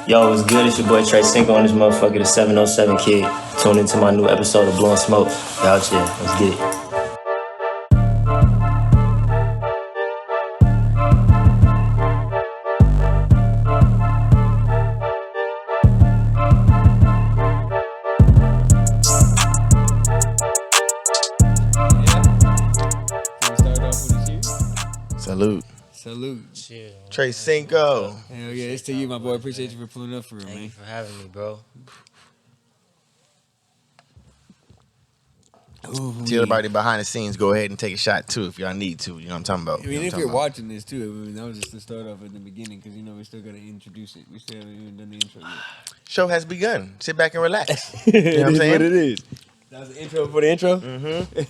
Yo, what's good? It's your boy TreCinco on this motherfucker, the 707 kid. Tune into my new episode of Blowing Smoke. Y'all chill. Let's get it. Salute. Salute. Chill. TreCinco. Hell yeah, it's to you, my boy. Appreciate you for pulling up for real, Thank you man. for having me, bro. Ooh, Tell everybody behind the scenes, go ahead and take a shot too if y'all need to. You know what I'm talking about. I mean, if you're watching this too, I mean, that was just to start off at the beginning because we still gotta introduce it. We still haven't even done the intro yet. Show has begun. Sit back and relax. You know what I'm saying? What it is. That was the intro for the intro. Mm-hmm.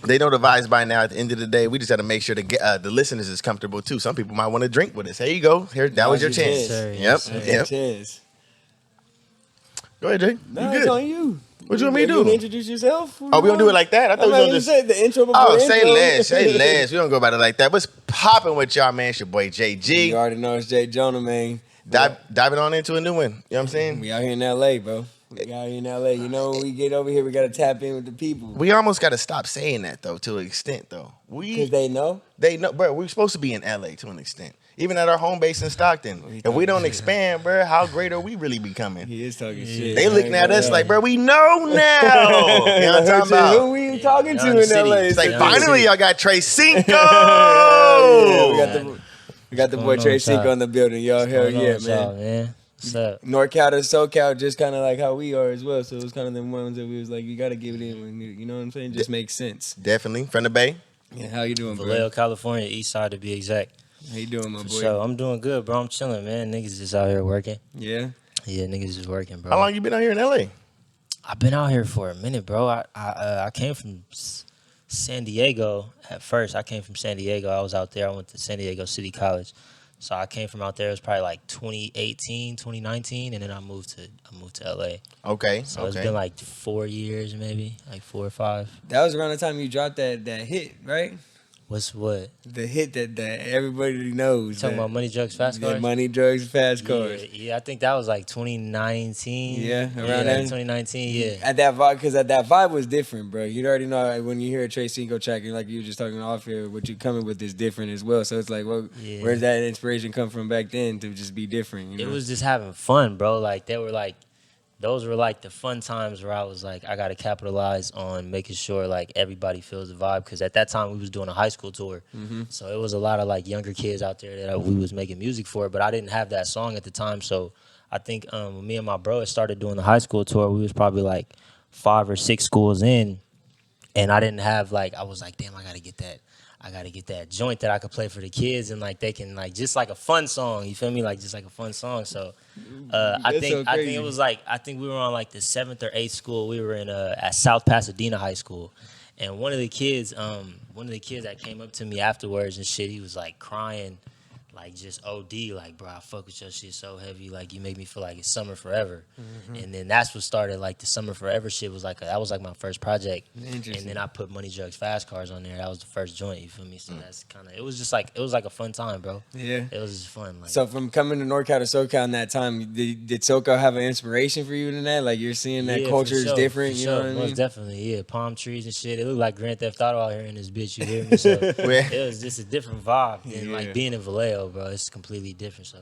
They know the vibes by now. At the end of the day, we just got to make sure the listeners is comfortable too. Some people might want to drink with us. Here you go. Here, that was your chance. Yep. Cheers. Go ahead, Jay. No, You it's good? on you. What you want me to You gonna do? introduce yourself? Oh, we don't do it like that. I thought we I'm was not gonna say the intro before Oh, the say intro. less. Say less. We don't go about it like that. What's popping with y'all, man? It's your boy JG. You already know it's Jay Jonah, man. Diving on into a new one. You know what I'm saying? We out here in LA, bro. We out here in LA. You know, when we get over here, we gotta tap in with the people. We almost got to stop saying that though, to an extent though. Because they know. They know, bro. We're supposed to be in LA to an extent, even at our home base in Stockton. If we don't expand, bro, how great are we really becoming? He is talking shit. They looking at us like, bro, we know now. You know what I'm talking Who about? we talking to Young in City. LA? It's like Young finally City. y'all got TreCinco. We got the boy going on, TreCinco y'all? in the building, y'all. Hell What's going on yeah, with y'all, man. What's up? NorCal to SoCal, just kind of like how we are as well. So it was kind of them ones that we was like, you got to give it in. When you know what I'm saying? Just makes sense. Definitely from the Bay. Yeah, how you doing, bro? Vallejo, California, east side to be exact. How you doing, my boy? So I'm doing good, bro. I'm chilling, man. Niggas just out here working. Yeah. Yeah, niggas just working, bro. How long you been out here in LA? I've been out here for a minute, bro. I came from San Diego at first. I came from San Diego. I was out there. I went to San Diego City College. So I came from out there. It was probably like 2018, 2019, and then I moved to LA. Okay. So it's been like 4 years, maybe, like 4 or 5. That was around the time you dropped that hit, right? What's what? The hit that everybody knows. Talking about Money, Drugs, Fast Cars? Money, drugs, fast cars. Yeah, I think that was like 2019. Yeah, around like then? 2019, yeah. At that vibe, because that vibe was different, bro. You already know like, when you hear a TreCinco track, and like you were just talking off here, what you coming with is different as well. So it's like, well, Yeah. where's that inspiration come from back then to just be different? You know? It was just having fun, bro. Like those were like the fun times where I was like, I gotta capitalize on making sure like everybody feels the vibe. Cause at that time we was doing a high school tour, so it was a lot of like younger kids out there that we was making music for. But I didn't have that song at the time, so I think when me and my bro had started doing the high school tour, we was probably like 5 or 6 schools in, and I didn't have like I was like, damn, I gotta get that joint that I could play for the kids and like they can like just like a fun song, you feel me? Like just like a fun song. So I think it was like I think we were on like the 7th or 8th school. We were in at South Pasadena High School. And one of the kids that came up to me afterwards and shit, he was like crying, like just OD, like, bro, I fuck with your shit so heavy, like you make me feel like it's summer forever. And then that's what started like the summer forever shit was like that was like my first project. And then I put Money, Drugs, Fast Cars on there. That was the first joint, you feel me? So that's kind of it was like a fun time, bro. Yeah. It was just fun. Like, So from coming to NorCal to SoCal in that time, did SoCal have an inspiration for you in that? Like you're seeing that yeah, culture for is sure, different, for you know sure. what I mean? Most definitely, yeah. Palm trees and shit. It looked like Grand Theft Auto out here in this bitch, you hear me? So it was just a different vibe than like being in Vallejo, bro. It's completely different. So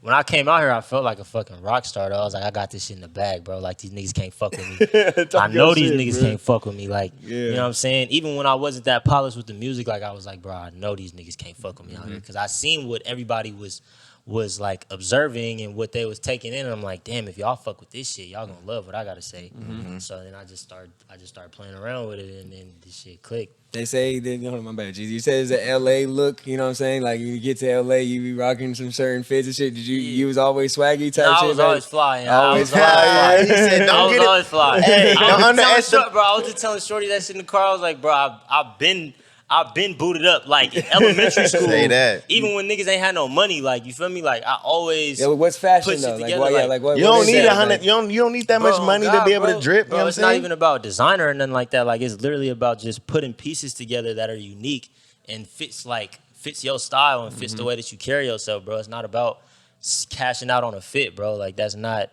when I came out here, I felt like a fucking rock star. Though. I was like, I got this shit in the bag, bro. Like these niggas can't fuck with me. I know these niggas can't fuck with me. Like, you know what I'm saying? Even when I wasn't that polished with the music, like I was like, bro, I know these niggas can't fuck with me out here because I seen what everybody was like observing and what they was taking in, and I'm like, damn, if y'all fuck with this shit, y'all gonna love what I gotta say. So then I just started playing around with it, and then this shit clicked. They say that, hold on, my bad, G. You said it's an LA look, you know what I'm saying? Like when you get to LA, you be rocking some certain fits and shit. Did you was always swaggy type No, shit? I was like- always flying. Always fly. Yeah, he said, I don't was get it. always flying. Hey, don't I was underestimate. bro, I was just telling Shorty that shit in the car. I was like, bro, I've been booted up like in elementary school. Say that. Even when niggas ain't had no money, like you feel me? Like I always Yeah, but what's fashion put shit though? Like, together, what, yeah, like- like what? You what don't is need that? 100. You don't need that much Bro, money God, to be able bro. to drip. Bro, You know what I'm it's not saying? even about designer or nothing like that. Like it's literally about just putting pieces together that are unique and fits your style and fits the way that you carry yourself, bro. It's not about cashing out on a fit, bro. Like that's not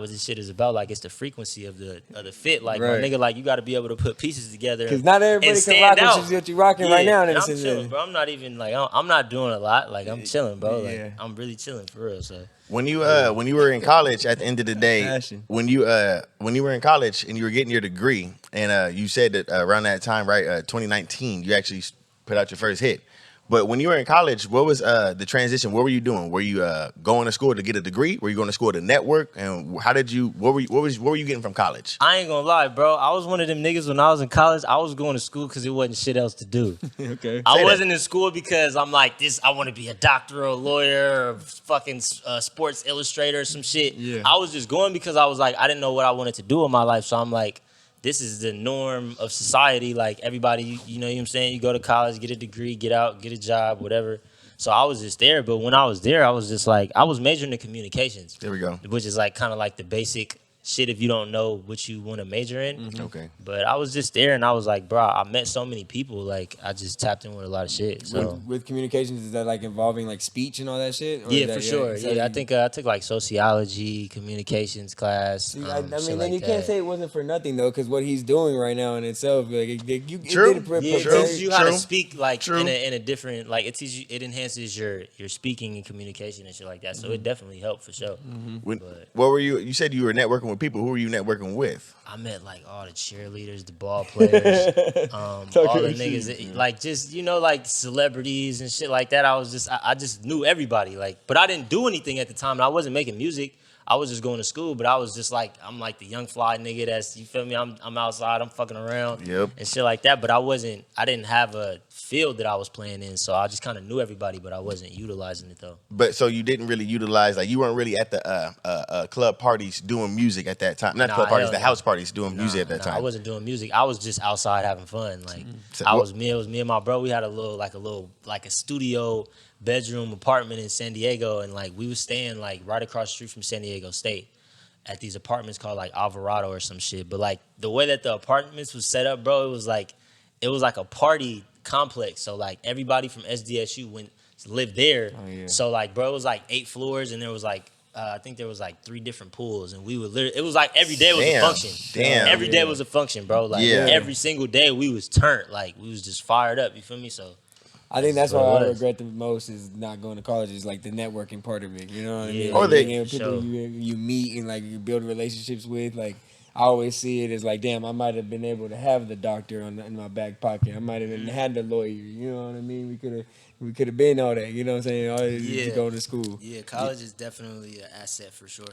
what this shit is about. Like it's the frequency of the fit. Like my nigga, like you got to be able to put pieces together. Because not everybody can rock what you rocking right now. And I'm chilling, bro. I'm not even like I'm not doing a lot. Like I'm chilling, bro. Like I'm really chilling for real. So when you were in college, at the end of the day, when you were in college and you were getting your degree, and you said that around that time, right, 2019, you actually put out your first hit. But when you were in college, what was the transition? What were you doing? Were you going to school to get a degree? Were you going to school to network? And how did you? What were you getting from college? I ain't gonna lie, bro. I was one of them niggas when I was in college. I was going to school because it wasn't shit else to do. Okay. I wasn't in school because I'm like this. I want to be a doctor or a lawyer or fucking Sports Illustrator or some shit. Yeah. I was just going because I was like I didn't know what I wanted to do in my life. So I'm like, this is the norm of society. Like everybody, you know what I'm saying? You go to college, get a degree, get out, get a job, whatever. So I was just there. But when I was there, I was just like, I was majoring in communications. There we go. Which is like kind of like the basic shit if you don't know what you want to major in. Mm-hmm. Okay. But I was just there and I was like, bro, I met so many people. Like I just tapped in with a lot of shit. So with communications, is that like involving like speech and all that shit? Or yeah, for sure. Yeah, I think I took like sociology, communications class. See, I mean, then like you can't say it wasn't for nothing though, because what he's doing right now in itself, like it teaches you how to speak like in a different, like it teaches you, it enhances your speaking and communication and shit like that. So it definitely helped for sure. What were you? You said you were networking with people. Who were you networking with? I met like all the cheerleaders, the ball players, all the niggas, like just like celebrities and shit like that. I just knew everybody, like, but I didn't do anything at the time. And I wasn't making music. I was just going to school, but I was just like, I'm like the young fly nigga that's, you feel me? I'm outside, I'm fucking around and shit like that. But I didn't have a field that I was playing in, so I just kind of knew everybody, but I wasn't utilizing it though. But so you didn't really utilize, like you weren't really at the club parties doing music at that time. Not club parties, the house parties doing music at that time. I wasn't doing music. I was just outside having fun. Like it was me and my bro. We had a studio bedroom apartment in San Diego, and like we was staying like right across the street from San Diego State at these apartments called like Alvarado or some shit. But like the way that the apartments was set up, bro, it was like a party complex. So like everybody from SDSU lived there. Oh, yeah. So like, bro, it was like 8 floors, and there was like I think there was like 3 different pools, and we would literally, it was like every day was a function. Every day was a function, bro. Like every single day we was turned. Like we was just fired up. You feel me? So I think that's what I regret the most is not going to college, is like the networking part of it. You know what I mean? Like, or people you meet and like you build relationships with. Like I always see it as like, damn, I might have been able to have the doctor in my back pocket. I might have had the lawyer. You know what I mean? We could have been all that. You know what I'm saying? All to go to school. Yeah, college is definitely an asset for sure.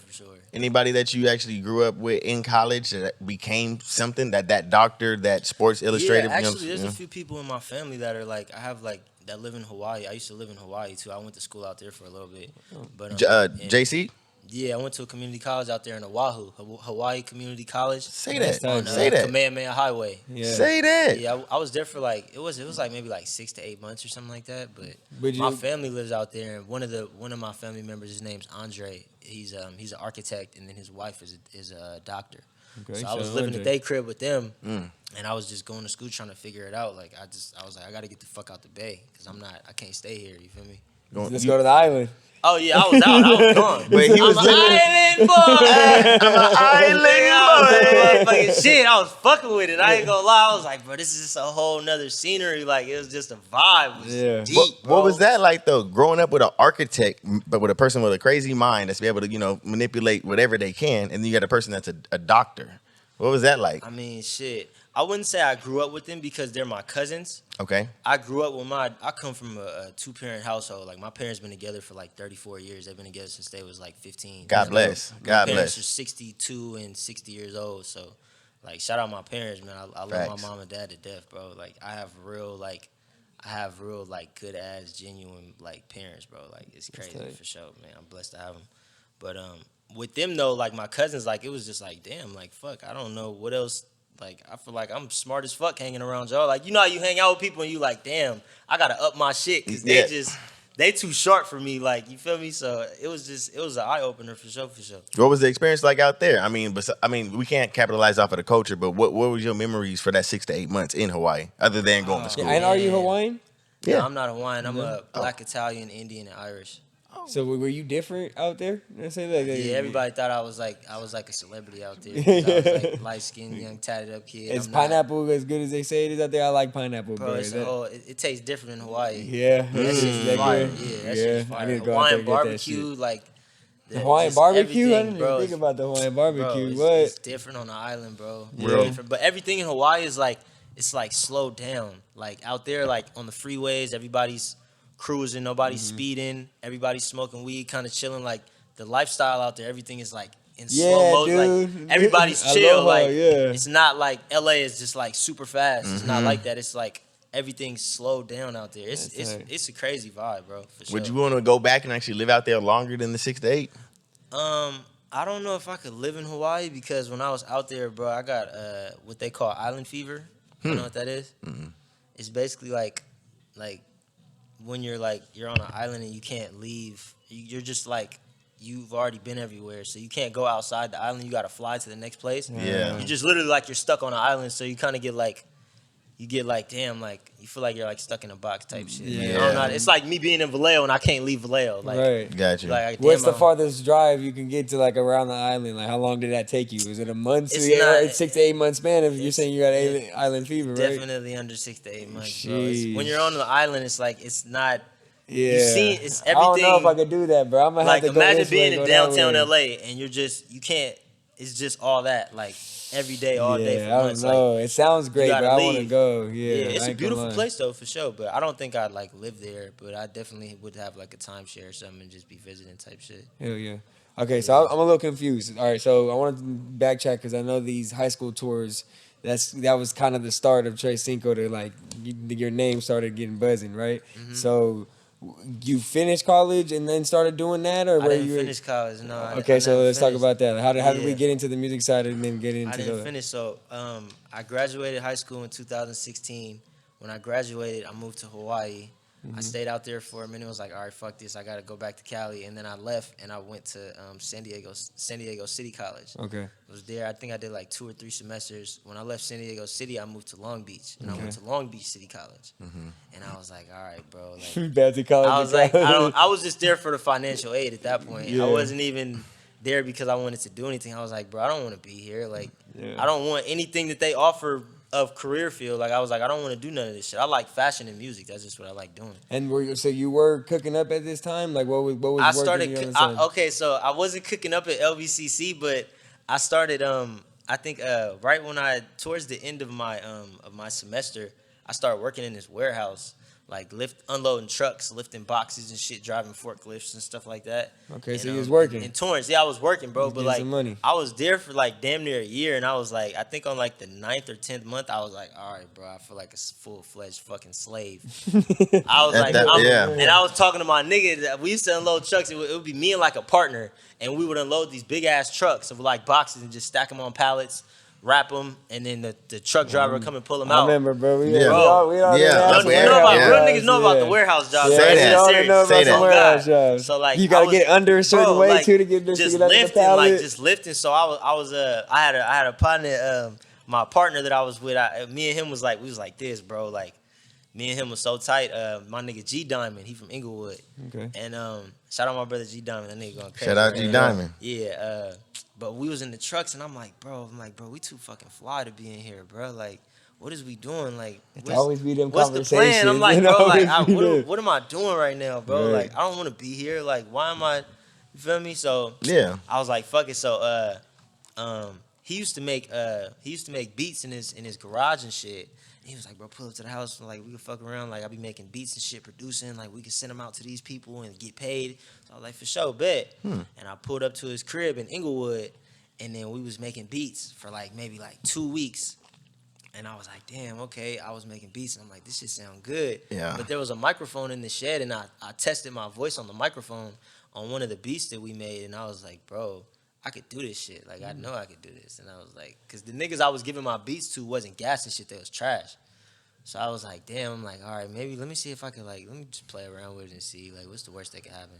Anybody that you actually grew up with in college that became something, that doctor, that Sports Illustrated? Yeah, actually, there's a few people in my family that are like, I have like, that live in Hawaii. I used to live in Hawaii too. I went to school out there for a little bit. But JC? Yeah, I went to a community college out there in Oahu, Hawaii Community College. Say that. Say that. Kamehameha Highway. Yeah. Say that. Yeah, I was there for like it was like maybe like 6 to 8 months or something like that. But my family lives out there, and one of my family members, his name's Andre. He's an architect, and then his wife is a doctor. Okay, so I was living at their crib with them, and I was just going to school trying to figure it out. Like I was like, I got to get the fuck out the Bay because I can't stay here. You feel me? Let's go to the island. Oh yeah, I was out. I was gone. But he was I'm an island boy. I'm an island boy. Fucking shit, I was fucking with it. I ain't gonna lie. I was like, bro, this is just a whole nother scenery. Like it was just a vibe. It was deep, bro. What was that like though? Growing up with an architect, but with a person with a crazy mind that's be able to manipulate whatever they can, and then you got a person that's a doctor. What was that like? I mean, shit. I wouldn't say I grew up with them because they're my cousins. Okay. I grew up with I come from a 2-parent household. Like my parents been together for like 34 years. They've been together since they was like 15. God bless. My parents are 62 and 60 years old. So like shout out my parents, man. I love my mom and dad to death, bro. Like I have real good ass genuine like parents, bro. Like it's crazy for sure, man. I'm blessed to have them. But with them though, like my cousins, like it was just like damn, like fuck, I don't know what else. Like, I feel like I'm smart as fuck hanging around y'all. Like, you know how you hang out with people and you like, damn, I got to up my shit because they too short for me. Like, you feel me? So it was an eye-opener for sure. What was the experience like out there? I mean, we can't capitalize off of the culture, but what was your memories for that 6 to 8 months in Hawaii other than going to school? And are you Hawaiian? Yeah. No, I'm not Hawaiian. I'm a Black Italian, Indian, and Irish. So were you different out there? Yeah, everybody thought I was like a celebrity out there because I was like light skinned, young, tatted up kid. Is pineapple as good as they say it is out there? I like pineapple, bro. It tastes different in Hawaii. Yeah, that shit's fire. Yeah, that shit's fire. I need to go out there Hawaiian and get barbecue, that shit. like The Hawaiian barbecue? I didn't bro, even think about the Hawaiian barbecue. Bro, What? It's different on the island, bro. Yeah. Different. But everything in Hawaii is like, it's like slowed down. Like out there, like on the freeways, everybody's cruising, nobody's speeding, everybody's smoking weed, kind of chilling. Like the lifestyle out there, everything is like in slow motion. Like everybody's chill. Like it's not like LA is just like super fast. It's not like that. It's like everything's slowed down out there. It's a crazy vibe, bro. For sure. Would you want to go back and actually live out there longer than the 6 to 8? I don't know if I could live in Hawaii because when I was out there, bro, I got what they call island fever. You know what that is? It's basically like when you're on an island and you can't leave. You're just like you've already been everywhere, so you can't go outside the island. You got to fly to the next place. Yeah. You just literally like you're stuck on an island, so you kind of get like. You get like, damn, like, you feel like you're like stuck in a box type shit. Yeah. It's like me being in Vallejo and I can't leave Vallejo. Like, right. Gotcha. Like, what's the farthest drive you can get to like around the island? Like, how long did that take you? Was it a month? It's 6 to 8 months span if you're saying you got island fever, right? Definitely under 6 to 8 months, bro. When you're on the island, it's like, it's not. Yeah. You see, it's everything. I don't know if I could do that, bro. I'm gonna have to go imagine being in downtown LA and you can't, it's just all that. Like, every day, all day for months. I don't know. Like, it sounds great, but I want to go. Yeah, it's a beautiful place though, for sure. But I don't think I'd like live there. But I definitely would have like a timeshare or something and just be visiting type shit. Hell yeah. Okay, so I'm a little confused. All right, so I wanted to backtrack because I know these high school tours. That was kind of the start of TreCinco to like your name started getting buzzing, right? Mm-hmm. So. You finished college and then started doing that, or I didn't finish college. No. Okay, so let's talk about that. How did we get into the music side and then get into? I didn't finish. So I graduated high school in 2016. When I graduated, I moved to Hawaii. I stayed out there for a minute. I was like, all right, fuck this. I got to go back to Cali. And then I left and I went to San Diego City College. Okay. I was there. I think I did like 2 or 3 semesters. When I left San Diego City, I moved to Long Beach. And I went to Long Beach City College. And I was like, all right, bro. Like, back to college. I was like, I was just there for the financial aid at that point. I wasn't even there because I wanted to do anything. I was like, bro, I don't want to be here. Like, I don't want anything that they offer of career field. Like, I was like, I don't want to do none of this shit. I like fashion and music. That's just what I like doing. And so you were cooking up at this time? Like, what was I started okay, so I wasn't cooking up at LBCC, but I started I think right when towards the end of my semester, I started working in this warehouse, like unloading trucks, lifting boxes and shit, driving forklifts and stuff like that. Okay, and, so you was working in Torrance. Yeah, I was working, bro. But like, some money. I was there for like damn near a year, and I was like, I think on like the 9th or 10th month, I was like, all right, bro, I feel like a full-fledged fucking slave. I was like, and I was talking to my nigga. That we used to unload trucks. It would be me and like a partner, and we would unload these big ass trucks of like boxes and just stack them on pallets. Wrap them, and then the truck driver would come and pull them out. I remember, bro. Real niggas know about the warehouse job. Say that. So like, you gotta get under a certain way too to get this. Just lifting. So I had a partner, my partner that I was with. Me and him was like, we was like this, bro. Like, me and him was so tight. My nigga G Diamond, he from Inglewood. Okay. And shout out my brother G Diamond. That nigga going crazy. Shout out G Diamond. Yeah. But we was in the trucks, and I'm like, bro, we too fucking fly to be in here, bro. Like, what is we doing? Like, always be them what's conversations. the plan? I'm like, bro, like, what am I doing right now, bro? Right. Like, I don't want to be here. Like, why am I? You feel me? So yeah, I was like, fuck it. So he used to make beats in his garage and shit. He was like, bro, pull up to the house, like, we can fuck around. Like, I be making beats and shit, producing. Like, we can send them out to these people and get paid. So I was like, for sure, bet. And I pulled up to his crib in Inglewood, and then we was making beats for, like, maybe, like, 2 weeks. And I was like, damn, okay. I was making beats, and I'm like, this shit sound good. Yeah. But there was a microphone in the shed, and I tested my voice on the microphone on one of the beats that we made, and I was like, bro, I could do this shit. Like, I know I could do this. And I was like, because the niggas I was giving my beats to wasn't gas and shit. They was trash. So I was like, damn. I'm like, all right, maybe let me see if I could, like, let me just play around with it and see, like, what's the worst that could happen.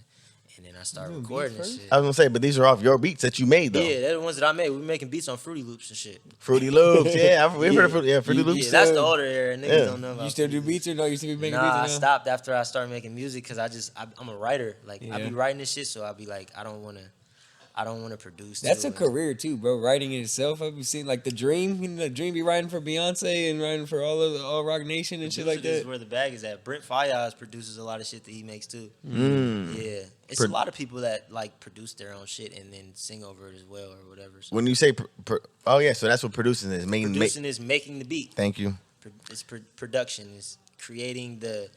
And then I started recording this shit. I was gonna say, but these are off your beats that you made though. Yeah, they're the ones that I made. We making beats on Fruity Loops and shit. Fruity Loops, yeah, we've heard of Fruity Loops. Yeah, that's the older era. Niggas don't know about. You still do beats or no? You still be making beats? Nah, I stopped after I started making music because I'm a writer. Like I be writing this shit, so I be like, I don't want to produce. That's a career too, bro. Writing in itself. Have you seen like the Dream? You know, the Dream be writing for Beyonce and writing for all Rock Nation and shit like that. This is where the bag is at. Brent Fayez produces a lot of shit that he makes too. Yeah, it's a lot of people that like produce their own shit and then sing over it as well or whatever. So when you say, oh yeah, so that's what producing is. Producing is making the beat. Thank you. It's production. It's creating the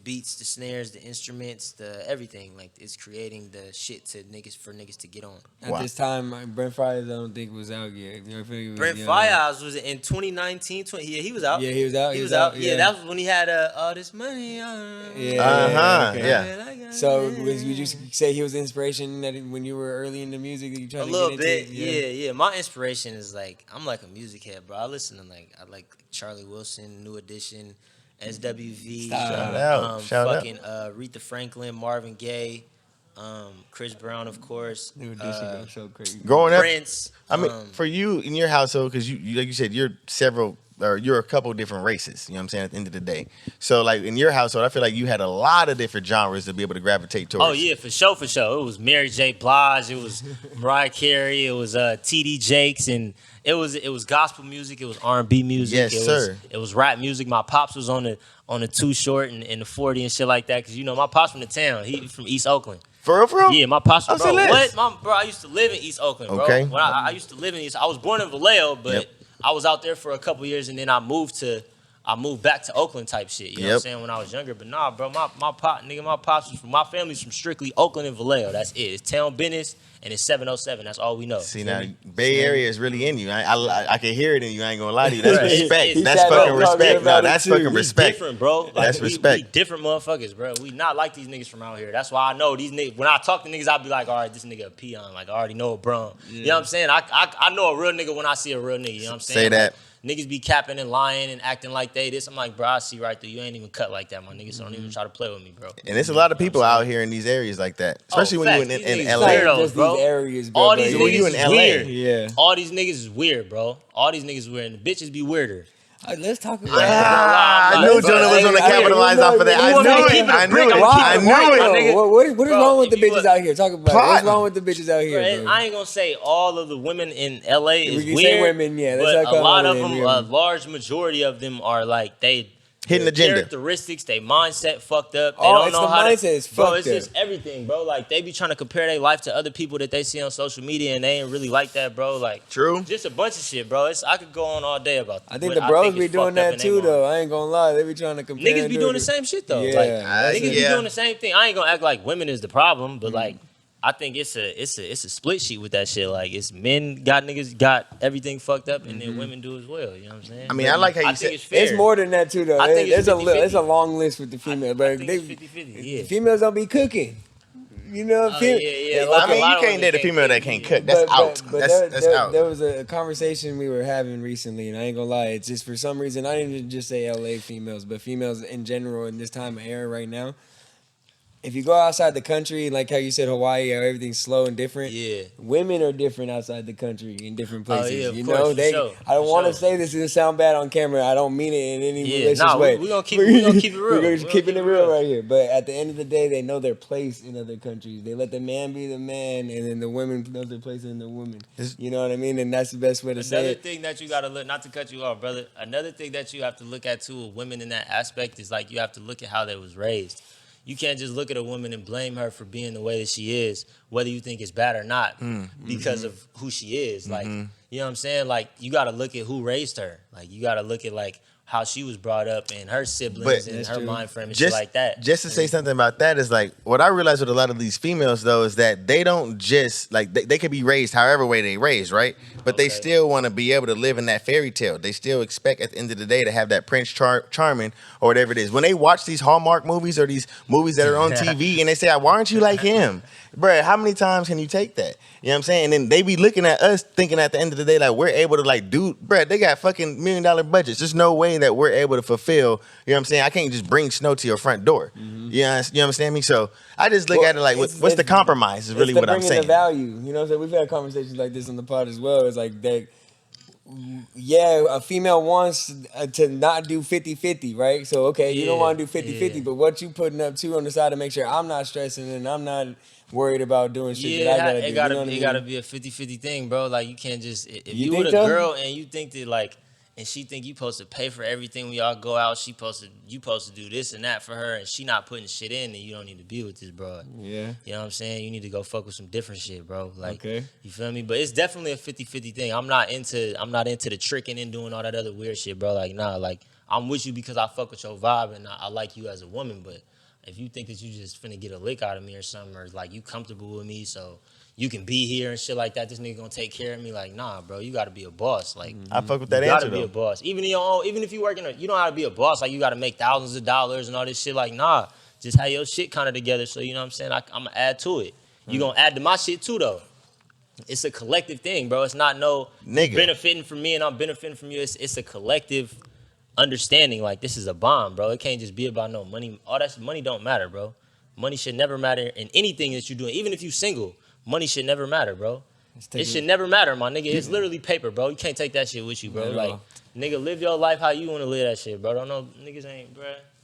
beats, the snares, the instruments, the everything. Like it's creating the shit for niggas to get on. At this time, Brent Fayez I don't think was out yet. Brent Fayez was in 2019. Yeah, he was out. Yeah, he was out. He was out. Yeah, that was when he had all this money. Yeah. So would you say he was the inspiration that when you were early in the music that you tried to get into? A little bit. Yeah. My inspiration is like I'm like a music head, bro. I listen to I like Charlie Wilson, New Edition, SWV, shout out, Aretha Franklin, Marvin Gaye, Chris Brown, of course. New Edition, so crazy. Growing up, Prince. I mean, for you in your household, because you like you said, you're a couple different races. You know what I'm saying? At the end of the day, so like in your household, I feel like you had a lot of different genres to be able to gravitate towards. Oh yeah, for sure. It was Mary J. Blige, it was Mariah Carey, it was T.D. Jakes, and it was gospel music, it was R&B music, yes, sir. It was rap music. My pops was on the Too Short and the 40 and shit like that, because you know my pops from the town. He from East Oakland. For real? Yeah, my pops. Bro, what? I used to live in East Oakland, bro. Okay. When I used to live in East. I was born in Vallejo, but I was out there for a couple years, and then I moved back to Oakland type shit. You know what I'm saying? When I was younger, but nah, bro, my pops was from, my family's from strictly Oakland and Vallejo. That's it. It's town business. And it's 707. That's all we know. See, now, Bay Area is really in you. I can hear it in you. I ain't gonna lie to you. That's respect. That's fucking respect. No, that's fucking respect. Different, bro. Like, that's respect. We different motherfuckers, bro. We not like these niggas from out here. That's why I know these niggas. When I talk to niggas, I be like, all right, this nigga a peon. Like, I already know a bro. You know what I'm saying? I know a real nigga when I see a real nigga. You know what I'm saying? Say that. Niggas be capping and lying and acting like they this. I'm like, bro, I see right through. You ain't even cut like that, my nigga. So don't even try to play with me, bro. And there's a lot of people out here in these areas like that, especially when you in LA. Weirdos, bro. These areas, bro. All these niggas is weird. Yeah. All these niggas is weird, bro. All these niggas is weird, and the bitches be weirder. Let's talk about I knew Jonah was going to capitalize off of that. I knew it. What is wrong with the bitches out here? Talk about it. What's wrong with the bitches out here, bro? I ain't going to say all of the women in LA is weird. We can say women, yeah. But a lot of them, a large majority of them are like, hidden agenda. Characteristics, they mindset fucked up. They don't know how mindset is fucked up. It's just everything, bro. Like they be trying to compare their life to other people that they see on social media, and they ain't really like that, bro. Like true, just a bunch of shit, bro. I could go on all day about that. I think the bros be doing that too, though. I ain't gonna lie, they be trying to compare. Niggas be doing the same shit though. Yeah, like niggas be doing the same thing. I ain't gonna act like women is the problem, but like. I think it's a split sheet with that shit. Like it's niggas got everything fucked up, and then women do as well. You know what I'm saying? I mean, I like how you said it's more than that too, though. I think it's a long list with the females, but it's 50-50. Yeah, females don't be cooking. You know, yeah. I mean, you can't date a female that can't cook. That's out. That's out. There was a conversation we were having recently, and I ain't gonna lie. It's just for some reason I didn't just say LA females, but females in general in this time of era right now. If you go outside the country, like how you said Hawaii, how everything's slow and different. Yeah, women are different outside the country in different places. You know, I don't want to say this to sound bad on camera. I don't mean it in any malicious way. We're gonna keep it real. We're keeping it real right here. But at the end of the day, they know their place in other countries. They let the man be the man, and then the women know their place in the woman. You know what I mean? And that's the best way to say it. Another thing that you gotta look, not to cut you off, brother. Another thing that you have to look at too, with women in that aspect, is like you have to look at how they was raised. You can't just look at a woman and blame her for being the way that she is, whether you think it's bad or not, because of who she is. Like, you know what I'm saying? Like, you got to look at who raised her. Like, you got to look at, like, how she was brought up and her siblings and her mind frame and shit like that. Just to say something about that is like, what I realize with a lot of these females though is that they don't just, like, they could be raised however way they raised, right? But they still want to be able to live in that fairy tale. They still expect at the end of the day to have that Prince Charming or whatever it is. When they watch these Hallmark movies or these movies that are on TV and they say, why aren't you like him? Bruh, how many times can you take that? You know what I'm saying? And then they be looking at us thinking at the end of the day like we're able to like do, bruh, they got fucking $1 million budgets. There's no way thing that we're able to fulfill. You know what I'm saying? I can't just bring snow to your front door. You understand me? So I just look at it like, what's the compromise? Is really what I'm saying. The value. You know what I'm saying? We've had conversations like this on the pod as well. It's like that. Yeah, a female wants to not do 50-50, right? So, okay, you don't want to do 50-50, but what you putting up too on the side to make sure I'm not stressing and I'm not worried about doing shit that I gotta do. It gotta be a 50-50 thing, bro. Like, you can't just, if you with a girl and you think that, like, and she think you supposed to pay for everything when y'all go out, you supposed to do this and that for her, and she not putting shit in, then you don't need to be with this broad. Yeah. You know what I'm saying? You need to go fuck with some different shit, bro. Like, you feel me? But it's definitely a 50-50 thing. I'm not into the tricking and doing all that other weird shit, bro. Like, nah, like, I'm with you because I fuck with your vibe and I like you as a woman, but if you think that you just finna get a lick out of me or something, or like you comfortable with me so you can be here and shit like that, this nigga gonna take care of me, like, nah, bro, you gotta be a boss. Like, I fuck with that you answer, gotta be a boss. Even if you working, you don't have to be a boss, like you gotta make thousands of dollars and all this shit, like, nah, just have your shit kind of together, so you know what I'm saying, I'm gonna add to it. You gonna add to my shit too, though. It's a collective thing, bro. It's not no nigga benefiting from me and I'm benefiting from you. It's a collective understanding. Like, this is a bond, bro. It can't just be about no money. All that money don't matter, bro. Money should never matter in anything that you're doing. Even if you single, money should never matter, bro. It should never matter, my nigga. It's literally paper, bro. You can't take that shit with you, bro. Like, nigga, live your life how you want to live that shit, bro. Don't know niggas ain't, bro.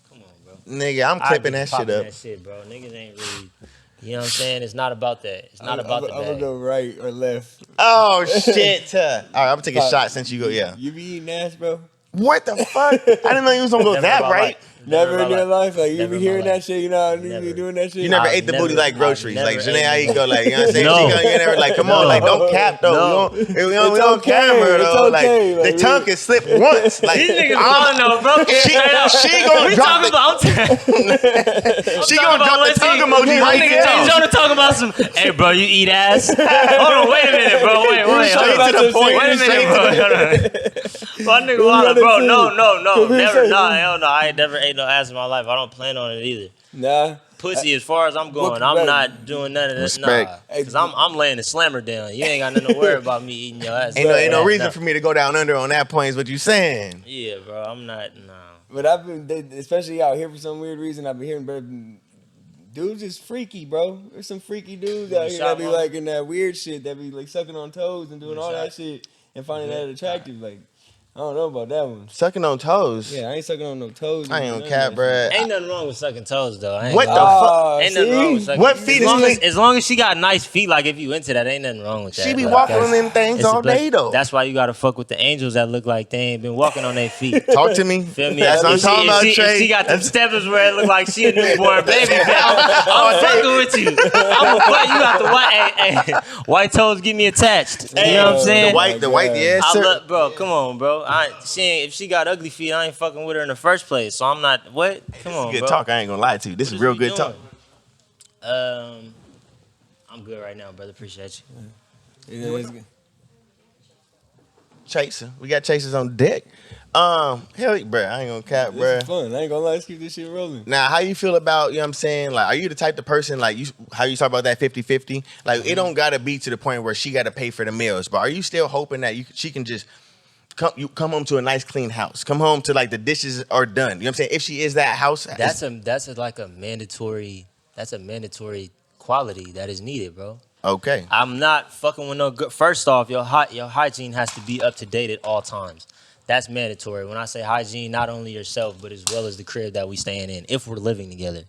Come on, bro. Nigga, I'm clipping that shit up. That shit, bro. Niggas ain't really. You know what I'm saying? It's not about that. It's not about the bag. I'm gonna go right or left. Oh shit! All right, I'm gonna take a shot since you go. Yeah. You be eating ass, bro? What the fuck? I didn't know you was gonna go that right. Never in your life, like you be hearing that shit, you know, you be doing that shit. You never ate the booty like groceries, like Janae. How you go, like, you know what I'm saying? You never like, come on, like, don't cap though. We don't camera though. Like, the tongue can slip once. Like, these niggas don't know, bro. She gonna drop she gonna drop the tongue emoji right there. He's trying to talk about some. Hey, bro, you eat ass? Hold on, wait a minute, bro. Wait. Straight to the point. Wait a minute, bro. My nigga, bro, no, never, hell no. I ain't never ate no ass in my life. I don't plan on it either. Nah. Pussy, as far as I'm going, I'm not doing none of this. Nah, because I'm laying the slammer down. You ain't got nothing to worry about me eating your ass. Ain't no reason for me to go down under on that point is what you saying. Yeah, bro, I'm not, nah. But I've been, especially out here for some weird reason, I've been hearing, bro, dudes is freaky, bro. There's some freaky dudes out here that be like in that weird shit, that be like sucking on toes and doing all that shit and finding that attractive. Like, I don't know about that one. Sucking on toes? Yeah, I ain't sucking on no toes. I ain't on cat, bruh. Ain't nothing wrong with sucking toes, though. What the fuck? Ain't nothing wrong with sucking. What feet is clean? As long as she got nice feet, like if you into that, ain't nothing wrong with that. She be walking on them things all day, though. That's why you gotta fuck with the angels that look like they ain't been walking on their feet. Talk to me. Feel me? That's what I'm talking about, Trey. She got them steppers where it look like she a newborn baby. I'm fucking with you. I'm fuck. You got the white. White toes get me attached. You know what I'm saying? The white, yeah, sir. Bro, come on, bro. If she got ugly feet, I ain't fucking with her in the first place. So I'm not. What? Come on, good bro. Talk. I ain't gonna lie to you. This is real good talk. I'm good right now, brother. Appreciate you. Chaser. We got chasers on deck. Hell, bro, I ain't gonna cap, bro. This is fun. I ain't gonna lie. Let's keep this shit rolling. Now, how you feel about, you know what I'm saying? Like, are you the type of person, like, how you talk about that 50-50? Like, it don't gotta be to the point where she gotta pay for the meals, but are you still hoping that she can just come home to a nice clean house, come home to like the dishes are done? You know what I'm saying? If she is that house, that's a mandatory quality that is needed, bro. Okay. I'm not fucking with no good. First off, your hygiene has to be up to date at all times. That's mandatory. When I say hygiene, not only yourself, but as well as the crib that we staying in, if we're living together.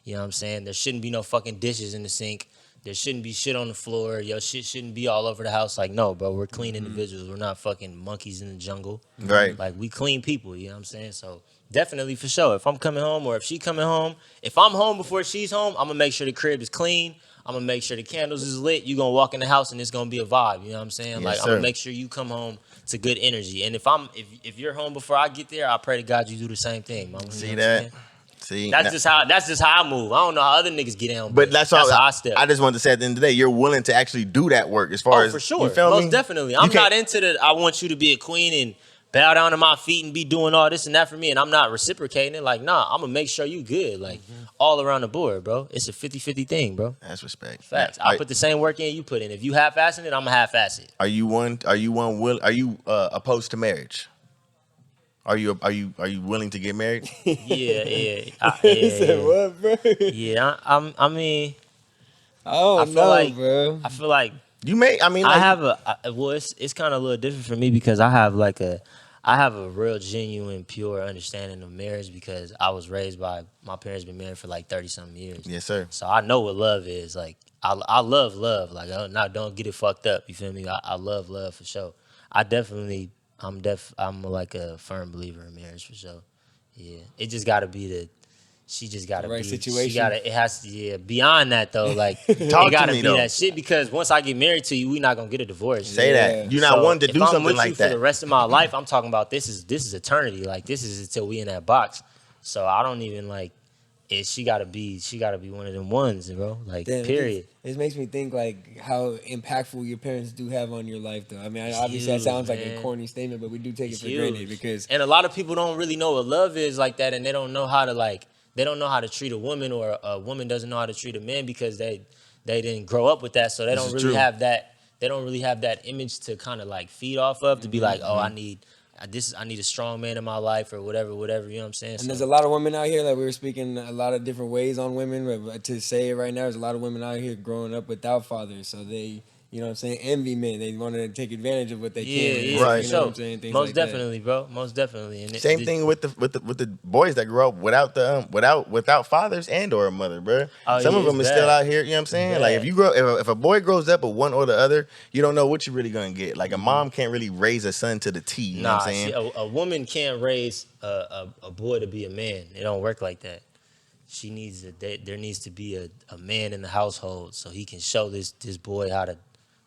You know what I'm saying? There shouldn't be no fucking dishes in the sink. There shouldn't be shit on the floor. Your shit shouldn't be all over the house. Like, no, bro, we're clean individuals. We're not fucking monkeys in the jungle. Right. Like, we clean people, you know what I'm saying? So, definitely, for sure. If I'm coming home or if she coming home, if I'm home before she's home, I'm going to make sure the crib is clean. I'm going to make sure the candles is lit. You're going to walk in the house and it's going to be a vibe, you know what I'm saying? Yes, like, I'm going to make sure you come home to good energy. And if you're home before I get there, I pray to God you do the same thing, mama. See that? See, that's just how I move. I don't know how other niggas get down, but that's how I step. I just wanted to say at the end of the day, you're willing to actually do that work as far as for sure. You feel Most me? Definitely. I'm not into the I want you to be a queen and bow down to my feet and be doing all this and that for me, and I'm not reciprocating it. Like, nah, I'm gonna make sure you good, like all around the board, bro. It's a 50-50 thing, bro. That's respect. Facts. I put the same work in you put in. If you half-assing it, I'm gonna half-ass it. Are you opposed to marriage? Are you willing to get married? He said, "What, bro?" Yeah, I mean, Oh no, bro. I feel like You may. I mean, I like, have well, it's kind of a little different for me because I have a real genuine pure understanding of marriage because I was raised by my parents been married for like 30 something years. yes, sir. So I know what love is. Like I love love. Like don't get it fucked up. You feel me? I love love for sure. I definitely I'm like a firm believer in marriage for sure. Yeah. It just gotta be she just gotta right be. situation. She gotta. It has to. Yeah. Beyond that though, like Talk it to gotta me, be though. that shit. Because once I get married to you, we not gonna get a divorce. Say Yeah. that. You're not one to do if I'm something with like you for that. the rest of my life, I'm talking about this is eternity. Like this is until we in that box. So I don't even like. She gotta be one of them ones, bro. Like Damn, period. It makes me think like how impactful your parents do have on your life, though. I mean, It's obviously huge, that sounds like a man. corny statement, but we do take It's it for huge. granted because And a lot of people don't really know what love is like that, and they don't know how to they don't know how to treat a woman, or a woman doesn't know how to treat a man because they didn't grow up with that, so they This don't is really true. have that. They don't really have that image to kind of like feed off of to be like, oh, I need a strong man in my life or whatever. You know what I'm saying? and there's a lot of women out here, like we were speaking a lot of different ways on women, but to say it right now, there's a lot of women out here growing up without fathers, so they, you know what I'm saying, envy men. They want to take advantage of what they can. Yeah, Right. You for know what sure. I'm saying? Things Most like definitely, bro. Most definitely. And Same thing with the boys that grow up without the without fathers and or a mother, bro. Oh, Some yeah, of them it's is still bad. out here. You know what I'm saying? It's Like bad. if a boy grows up with one or the other, you don't know what you're really gonna get. Like a mom can't really raise a son to the T. You know what I'm saying? A woman can't raise a boy to be a man. It don't work like that. There needs to be a man in the household so he can show this boy how to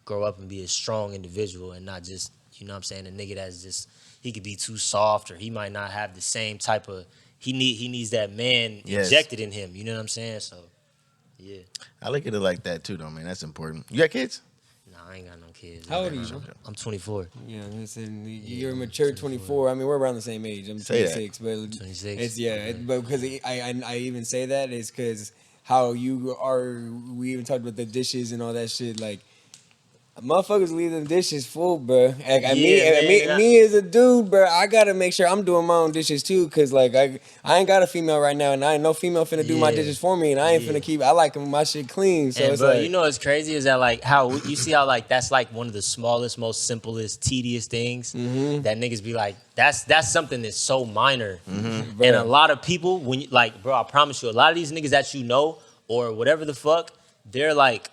grow up and be a strong individual and not just, you know what I'm saying, a nigga that's just, he could be too soft or he might not have the same type of, he needs that man Yes. injected in him. You know what I'm saying? So, yeah. I look at it like that too, though, man. That's important. You got kids? Nah, I ain't got no kids. How old are you, bro? I'm 24. Yeah, listen, you're a mature 24. I mean, we're around the same age. I'm Say 26, but 26. it's but because I even say that is because how you are. We even talked about the dishes and all that shit. Like motherfuckers leave them dishes full, bro. Like me as a dude, bro, I gotta make sure I'm doing my own dishes too, cause like I ain't got a female right now, and I ain't no female finna do my dishes for me, and I ain't finna keep. I like my shit clean, so and it's bro, like, you know what's crazy is that like how you see how like that's like one of the smallest, most simplest, tedious things that niggas be like that's something that's so minor, and a lot of people when you, like bro, I promise you, a lot of these niggas that you know or whatever the fuck, they're like.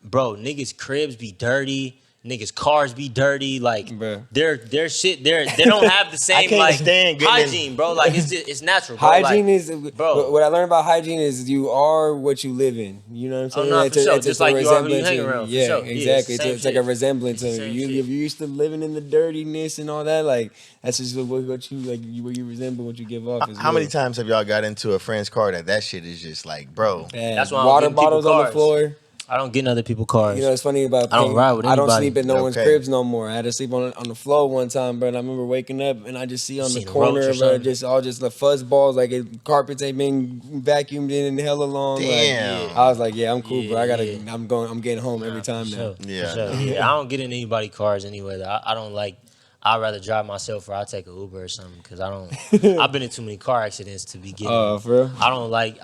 Bro, niggas' cribs be dirty. Niggas' cars be dirty. Like Bruh. their shit. They don't have the same can't like stand getting hygiene, bro. Like it's natural. Bro. hygiene like, is, bro. what I learned about hygiene is you are what you live in. You know what I'm saying? no, for sure. It's Just a like you are who you resemblance hang of- around, for Yeah, sure. Yeah, exactly. it's the It's same like a shit. resemblance It's of the same you. shit. If you're used to living in the dirtiness and all that, like that's just what you like. What you resemble, what you give off. Is How many times have y'all got into a friend's car that shit is just like, bro? Bad. That's why I don't Water get in people's bottles on the cars. floor. I don't get in other people's cars. You know, it's funny about I don't ride with I don't anybody. sleep in no one's Okay. cribs no more. I had to sleep on the floor one time, bro. And I remember waking up and I just see on the seen a roach corner, or bro, something? just the fuzz balls, like carpets ain't been vacuumed in hella long. Damn. Like, I was like, yeah, I'm cool, bro. Yeah. I'm getting home every time For now. sure, Yeah, for sure. I know. Yeah, I don't get in anybody's cars anyway. Though. I don't like. I'd rather drive myself or I'll take an Uber or something because I don't. I've been in too many car accidents to be getting. Oh, for real? I don't like.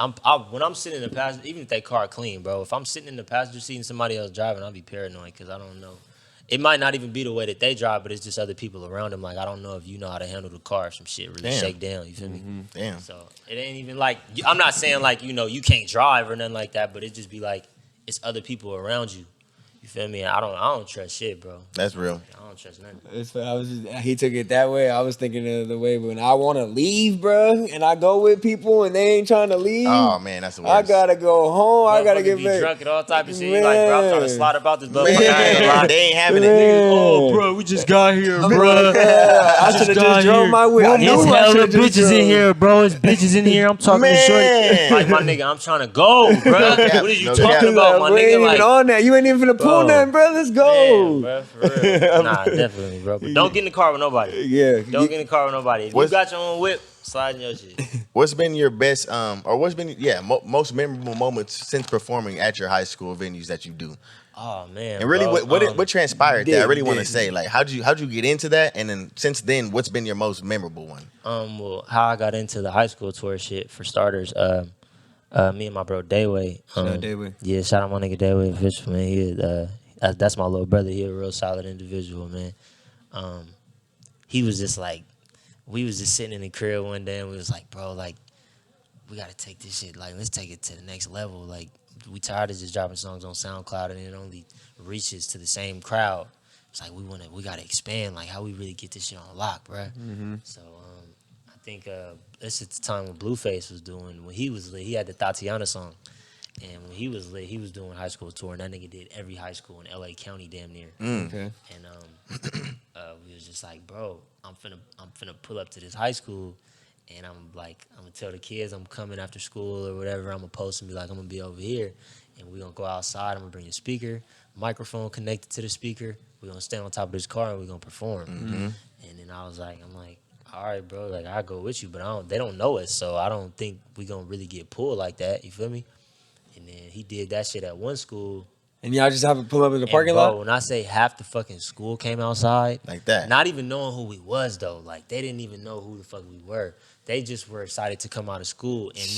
When I'm sitting in the passenger, even if they car clean, bro. If I'm sitting in the passenger seat and somebody else driving, I'll be paranoid because I don't know. It might not even be the way that they drive, but it's just other people around them. Like I don't know if you know how to handle the car if some shit really Damn. shake down. You feel me? Damn. So it ain't even like I'm not saying like you can't drive or nothing like that, but it just be like it's other people around you. You feel me? I don't trust shit, bro. That's real. I don't trust nothing. He took it that way. I was thinking of the way when I want to leave, bro, and I go with people and they ain't trying to leave. Oh man, that's the worst. I gotta go home. I gotta Motherfuckers get be back. drunk and all type of shit. You like, bro, I'm trying to slide about this motherfucker. I ain't gonna Man, lie. they ain't having it. Man. Oh, bro, we just got here, I'm bro. like, I should have just drove my whip. I knew There's I hella should have just bitches in drove. here, bro. It's bitches in here. I'm talking to shorty. Man. Like, my nigga, I'm trying to go, bro. cap, What are you no talking cap. about, my We ain't nigga? even Like, on that. You ain't even finna pull Bro. nothing, bro. Let's go. damn, bro, for real. Nah, definitely, bro. But don't get in the car with nobody. Yeah. Don't get in the car with nobody. If you What's- got your own whip, slide in your shit. What's been your best, or what's been, most memorable moments since performing at your high school venues that you do? Oh man. And really, bro, what transpired there? I really want to say, like, how'd you get into that? And then since then, what's been your most memorable one? Well, how I got into the high school tour shit for starters. Me and my bro Dayway. Shout out Dayway. Yeah, shout out my nigga Dayway official, man. That's my little brother. He a real solid individual, man. He was just like, we was just sitting in the crib one day and we was like, bro, like, we gotta take this shit, like, let's take it to the next level. Like, we tired of just dropping songs on SoundCloud and it only reaches to the same crowd. It's like we gotta expand, like how we really get this shit on lock, bro. Mm-hmm. So I think this is the time when Blueface was doing, when he was lit, he had the Tatiana song. And when he was lit, he was doing high school tour, and that nigga did every high school in LA County damn near. Okay. And we was just like, bro, I'm finna pull up to this high school, and I'm gonna tell the kids I'm coming after school or whatever. I'm gonna post and be like, I'm gonna be over here, and we gonna go outside. I'm gonna bring a speaker, microphone connected to the speaker. We gonna stand on top of this car and we gonna perform. Mm-hmm. And then I'm like, all right, bro, like I'll go with you, but they don't know us, so I don't think we gonna really get pulled like that. You feel me? And then he did that shit at one school. And y'all just have to pull up in the parking lot? When I say half the fucking school came outside. Like that. Not even knowing who we was, though. Like, they didn't even know who the fuck we were. They just were excited to come out of school and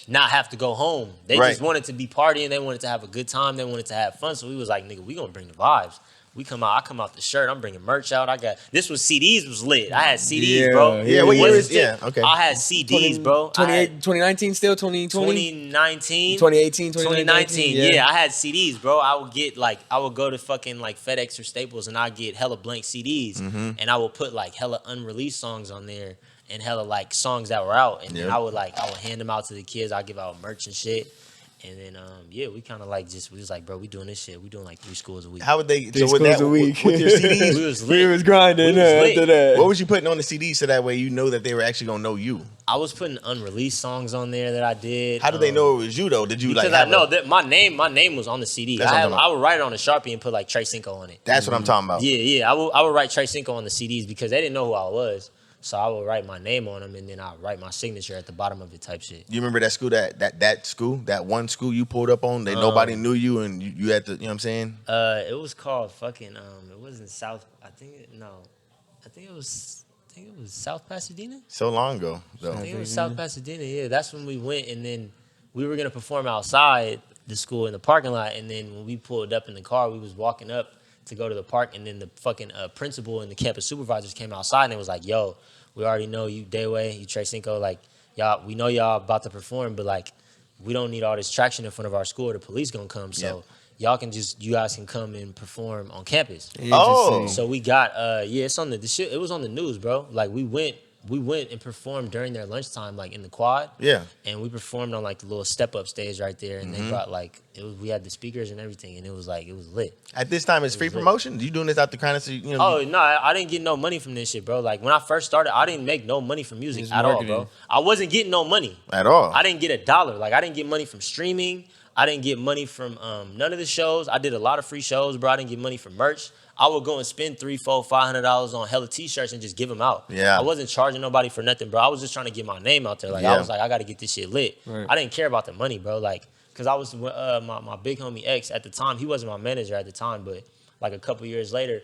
not have to go home. They just wanted to be partying. They wanted to have a good time. They wanted to have fun. So we was like, nigga, we gonna bring the vibes. I come out the shirt. I'm bringing merch out. This was CDs was lit. I had CDs, bro. Yeah, what year is okay. I had CDs, bro. 2019 still? 2020? 2019. 2018, 2019. Yeah, I had CDs, bro. I would go to fucking like FedEx or Staples and I'd get hella blank CDs. Mm-hmm. And I would put like hella unreleased songs on there and hella like songs that were out. And then I would hand them out to the kids. I'd give out merch and shit. And then, we kind of we was like, bro, we doing this shit. We doing like 3 schools a week. How would they? 3 schools a week. With your CDs? We was lit. We was grinding after that. What was you putting on the CDs so that way you know that they were actually going to know you? I was putting unreleased songs on there that I did. How did they know it was you, though? Did you because I know that my name was on the CD. I would write it on a Sharpie and put like TreCinco on it. That's what I'm talking about. Yeah. I would write TreCinco on the CDs because they didn't know who I was. So I would write my name on them, and then I'd write my signature at the bottom of it type shit. You remember that school, that one school you pulled up on? Nobody knew you, and you had to, you know what I'm saying? It was called fucking, it wasn't South, I think it was South Pasadena? So long ago, though. I think it was South Pasadena, yeah. That's when we went, and then we were going to perform outside the school in the parking lot, and then when we pulled up in the car, we was walking up to go to the park, and then the fucking principal and the campus supervisors came outside, and it was like, yo, we already know you, Dayway, you TreCinco, like, y'all, we know y'all about to perform, but, like, we don't need all this traction in front of our school. The police gonna come, so you guys can come and perform on campus. Oh. So we got, it's on the shit, it was on the news, bro. Like, we went and performed during their lunchtime, like, in the quad. Yeah. And we performed on, like, the little step-up stage right there, and they brought, like, we had the speakers and everything, and it was lit. At this time, it's free promotion? You doing this out the kind of, you know? Oh, no, I didn't get no money from this shit, bro. Like, when I first started, I didn't make no money from music at all, bro. I wasn't getting no money. At all? I didn't get $1. Like, I didn't get money from streaming. I didn't get money from none of the shows. I did a lot of free shows, bro. I didn't get money from merch. I would go and spend $300, $400, $500 on hella t-shirts and just give them out. Yeah. I wasn't charging nobody for nothing, bro. I was just trying to get my name out there. Like, I was like, I got to get this shit lit. Right. I didn't care about the money, bro. Like, because I was my big homie X at the time. He wasn't my manager at the time, but like a couple years later,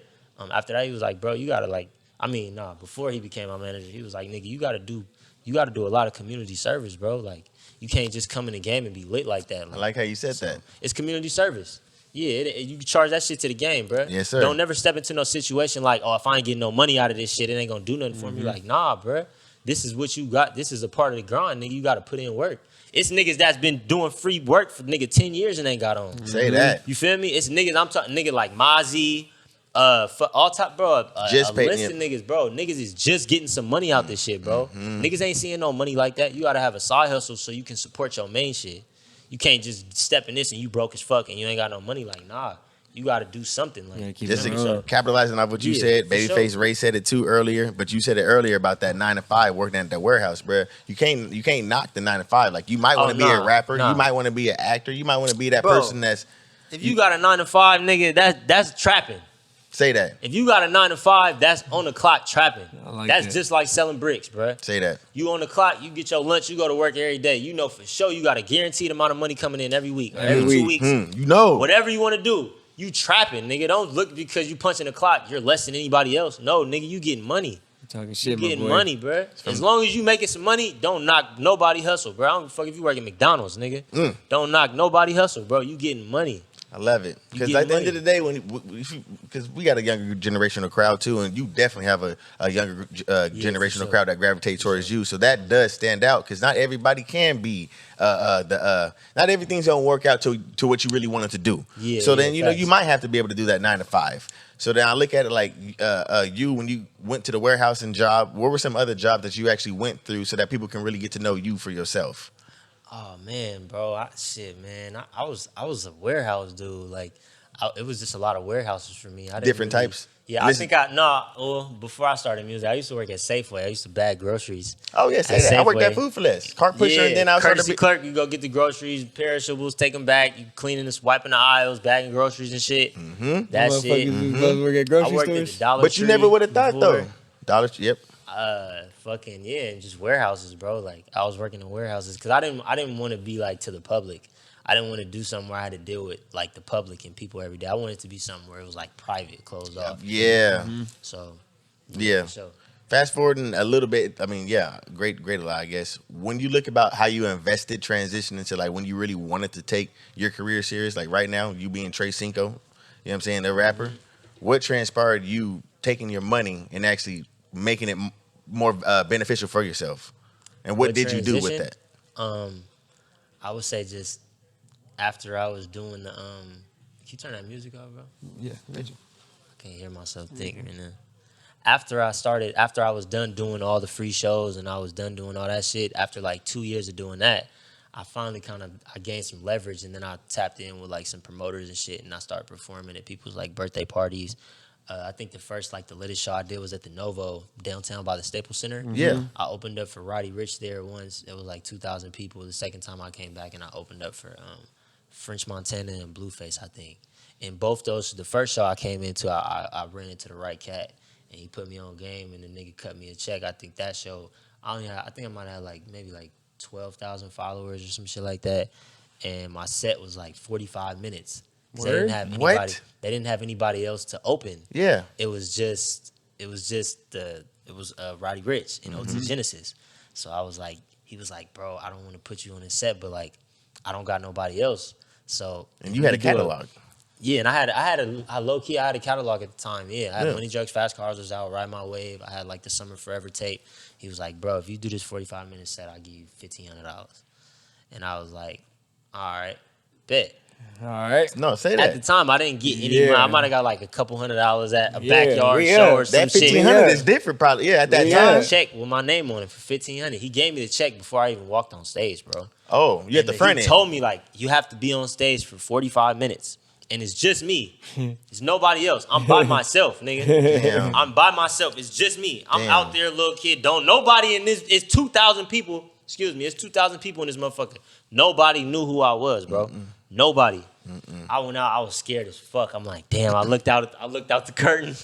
after that, he was like, bro, you got to before he became my manager, he was like, nigga, you got to do a lot of community service, bro. Like, you can't just come in the game and be lit like that. Like, I like how you said that. It's community service. Yeah, you can charge that shit to the game, bro. Yes, sir. Don't never step into no situation like, oh, if I ain't getting no money out of this shit, it ain't gonna do nothing for me. Like, nah, bro. This is what you got. This is a part of the grind, nigga. You got to put in work. It's niggas that's been doing free work for nigga 10 years and ain't got on. Say that. You feel me? It's niggas. I'm talking nigga like Mozzie, for all top, bro. Just a list of niggas, bro. Niggas is just getting some money out this shit, bro. Niggas ain't seeing no money like that. You gotta have a side hustle so you can support your main shit. You can't just step in this and you broke as fuck and you ain't got no money. Like, nah. You got to do something. Like, just capitalizing off what you said. Babyface Ray said it too earlier, but you said it earlier about that 9 to 5 working at the warehouse, bro. You can't knock the 9 to 5. Like, you might want to be a rapper. You might want to be an actor. You might want to be that person that's. If you got a 9 to 5, nigga, that's trapping. Say that. If you got a 9 to 5, that's on the clock trapping. That's just like selling bricks, bro. Say that. You on the clock, you get your lunch, you go to work every day. You know for sure you got a guaranteed amount of money coming in every week, every 2 weeks. You know. Whatever you want to do. You trapping, nigga. Don't look because you punching the clock. You're less than anybody else. No, nigga, you getting money. Talking shit, You getting my boy. money, bro. As long as you making some money, don't knock nobody hustle, bro. I don't give a fuck if you work at McDonald's, nigga. Don't knock nobody hustle, bro. You getting money. I love it. Because at the end of the day, because we got a younger generational crowd too, and you definitely have a younger generational crowd that gravitates towards you. So that does stand out because not everybody can be not everything's gonna work out to what you really wanted to do. So then you might have to be able to do that 9 to 5. So then I look at it like you when you went to the warehousing job. What were some other jobs that you actually went through so that people can really get to know you for yourself? Oh man, bro, I was a warehouse dude. Like, it was just a lot of warehouses for me. Different types. Yeah, before I started music, I used to work at Safeway. I used to bag groceries. Oh yeah, say that. I worked at Food for Less, cart pusher, and then I was courtesy clerk. You go get the groceries, perishables, take them back. You cleaning and wiping the aisles, bagging groceries and shit. That shit. Work at grocery I worked stores? at the Dollar But Tree you never would have thought before. though. Dollar Tree, yep. Fucking yeah, and just warehouses, bro. Like, I was working in warehouses because I didn't want to be like to the public. I didn't want to do something where I had to deal with like the public and people every day. I wanted it to be something where it was like private, closed off. Yeah. So yeah. Fast forwarding a little bit, I mean, yeah, great a lot, I guess. When you look about how you invested transitioning to like when you really wanted to take your career serious, like right now, you being TreCinco, you know what I'm saying, the rapper, what transpired you taking your money and actually making it more beneficial for yourself? And what did you do with that? I would say just after I was doing the can you turn that music off, bro? Yeah, I can't hear myself thinking right now. After I was done doing all the free shows and I was done doing all that shit, after like 2 years of doing that, I finally I gained some leverage, and then I tapped in with like some promoters and shit, and I started performing at people's like birthday parties. I think the first like the latest show I did was at the Novo downtown by the Staples Center. Yeah. I opened up for Roddy Ricch there once. It was like 2,000 people. The second time I came back and I opened up for French Montana and Blueface, I think. And both those, the first show I came into, I ran into the right cat, and he put me on game, and the nigga cut me a check. I think that show, I think I might have like maybe like 12,000 followers or some shit like that. And my set was like 45 minutes. They didn't have anybody. What? They didn't have anybody else to open. Yeah. It was Roddy Ricch and OT Genesis. So I was like, he was like, bro, I don't want to put you on this set, but like, I don't got nobody else. So and you had a catalog. Yeah, and I low key I had a catalog at the time. Yeah, I had Money Drugs, Fast Cars was out, Ride My Wave. I had like the Summer Forever tape. He was like, bro, if you do this 45-minute set, I'll give you $1,500. And I was like, all right, bet. All right. No, say that. At the time, I didn't get any money. I might have got like a couple $100 at a backyard show or some that shit. $1,500 is different, probably. Yeah, at that time. Check with my name on it for $1,500. He gave me the check before I even walked on stage, bro. Oh, you at the front end. He told me like, you have to be on stage for 45 minutes. And it's just me. It's nobody else. I'm by myself, nigga. Damn. I'm by myself. It's just me. I'm out there, little kid. Don't nobody in this. It's 2,000 people. Excuse me. It's 2,000 people in this motherfucker. Nobody knew who I was, bro. Nobody. I went out. I was scared as fuck. I'm like, damn. I looked out the curtain,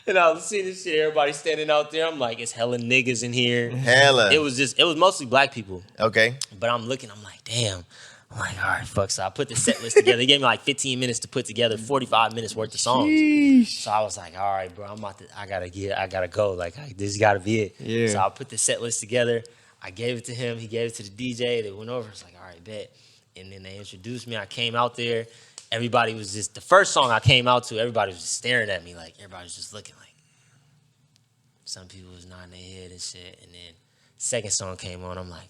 and I was seeing this shit. Everybody standing out there. I'm like, it's hella niggas in here. Hella. It was mostly black people. Okay. But I'm looking. I'm like, damn. I'm like, all right, fuck. So I put the set list together. They gave me like 15 minutes to put together 45 minutes worth of songs. Sheesh. So I was like, all right, bro, I gotta go. Like, this gotta be it. Yeah. So I put the set list together. I gave it to him. He gave it to the DJ. They went over. It's like, all right, bet. And then they introduced me. I came out there. Everybody was just, the first song I came out to, everybody was just staring at me. Like, everybody was just looking like, some people was nodding their head and shit. And then second song came on. I'm like,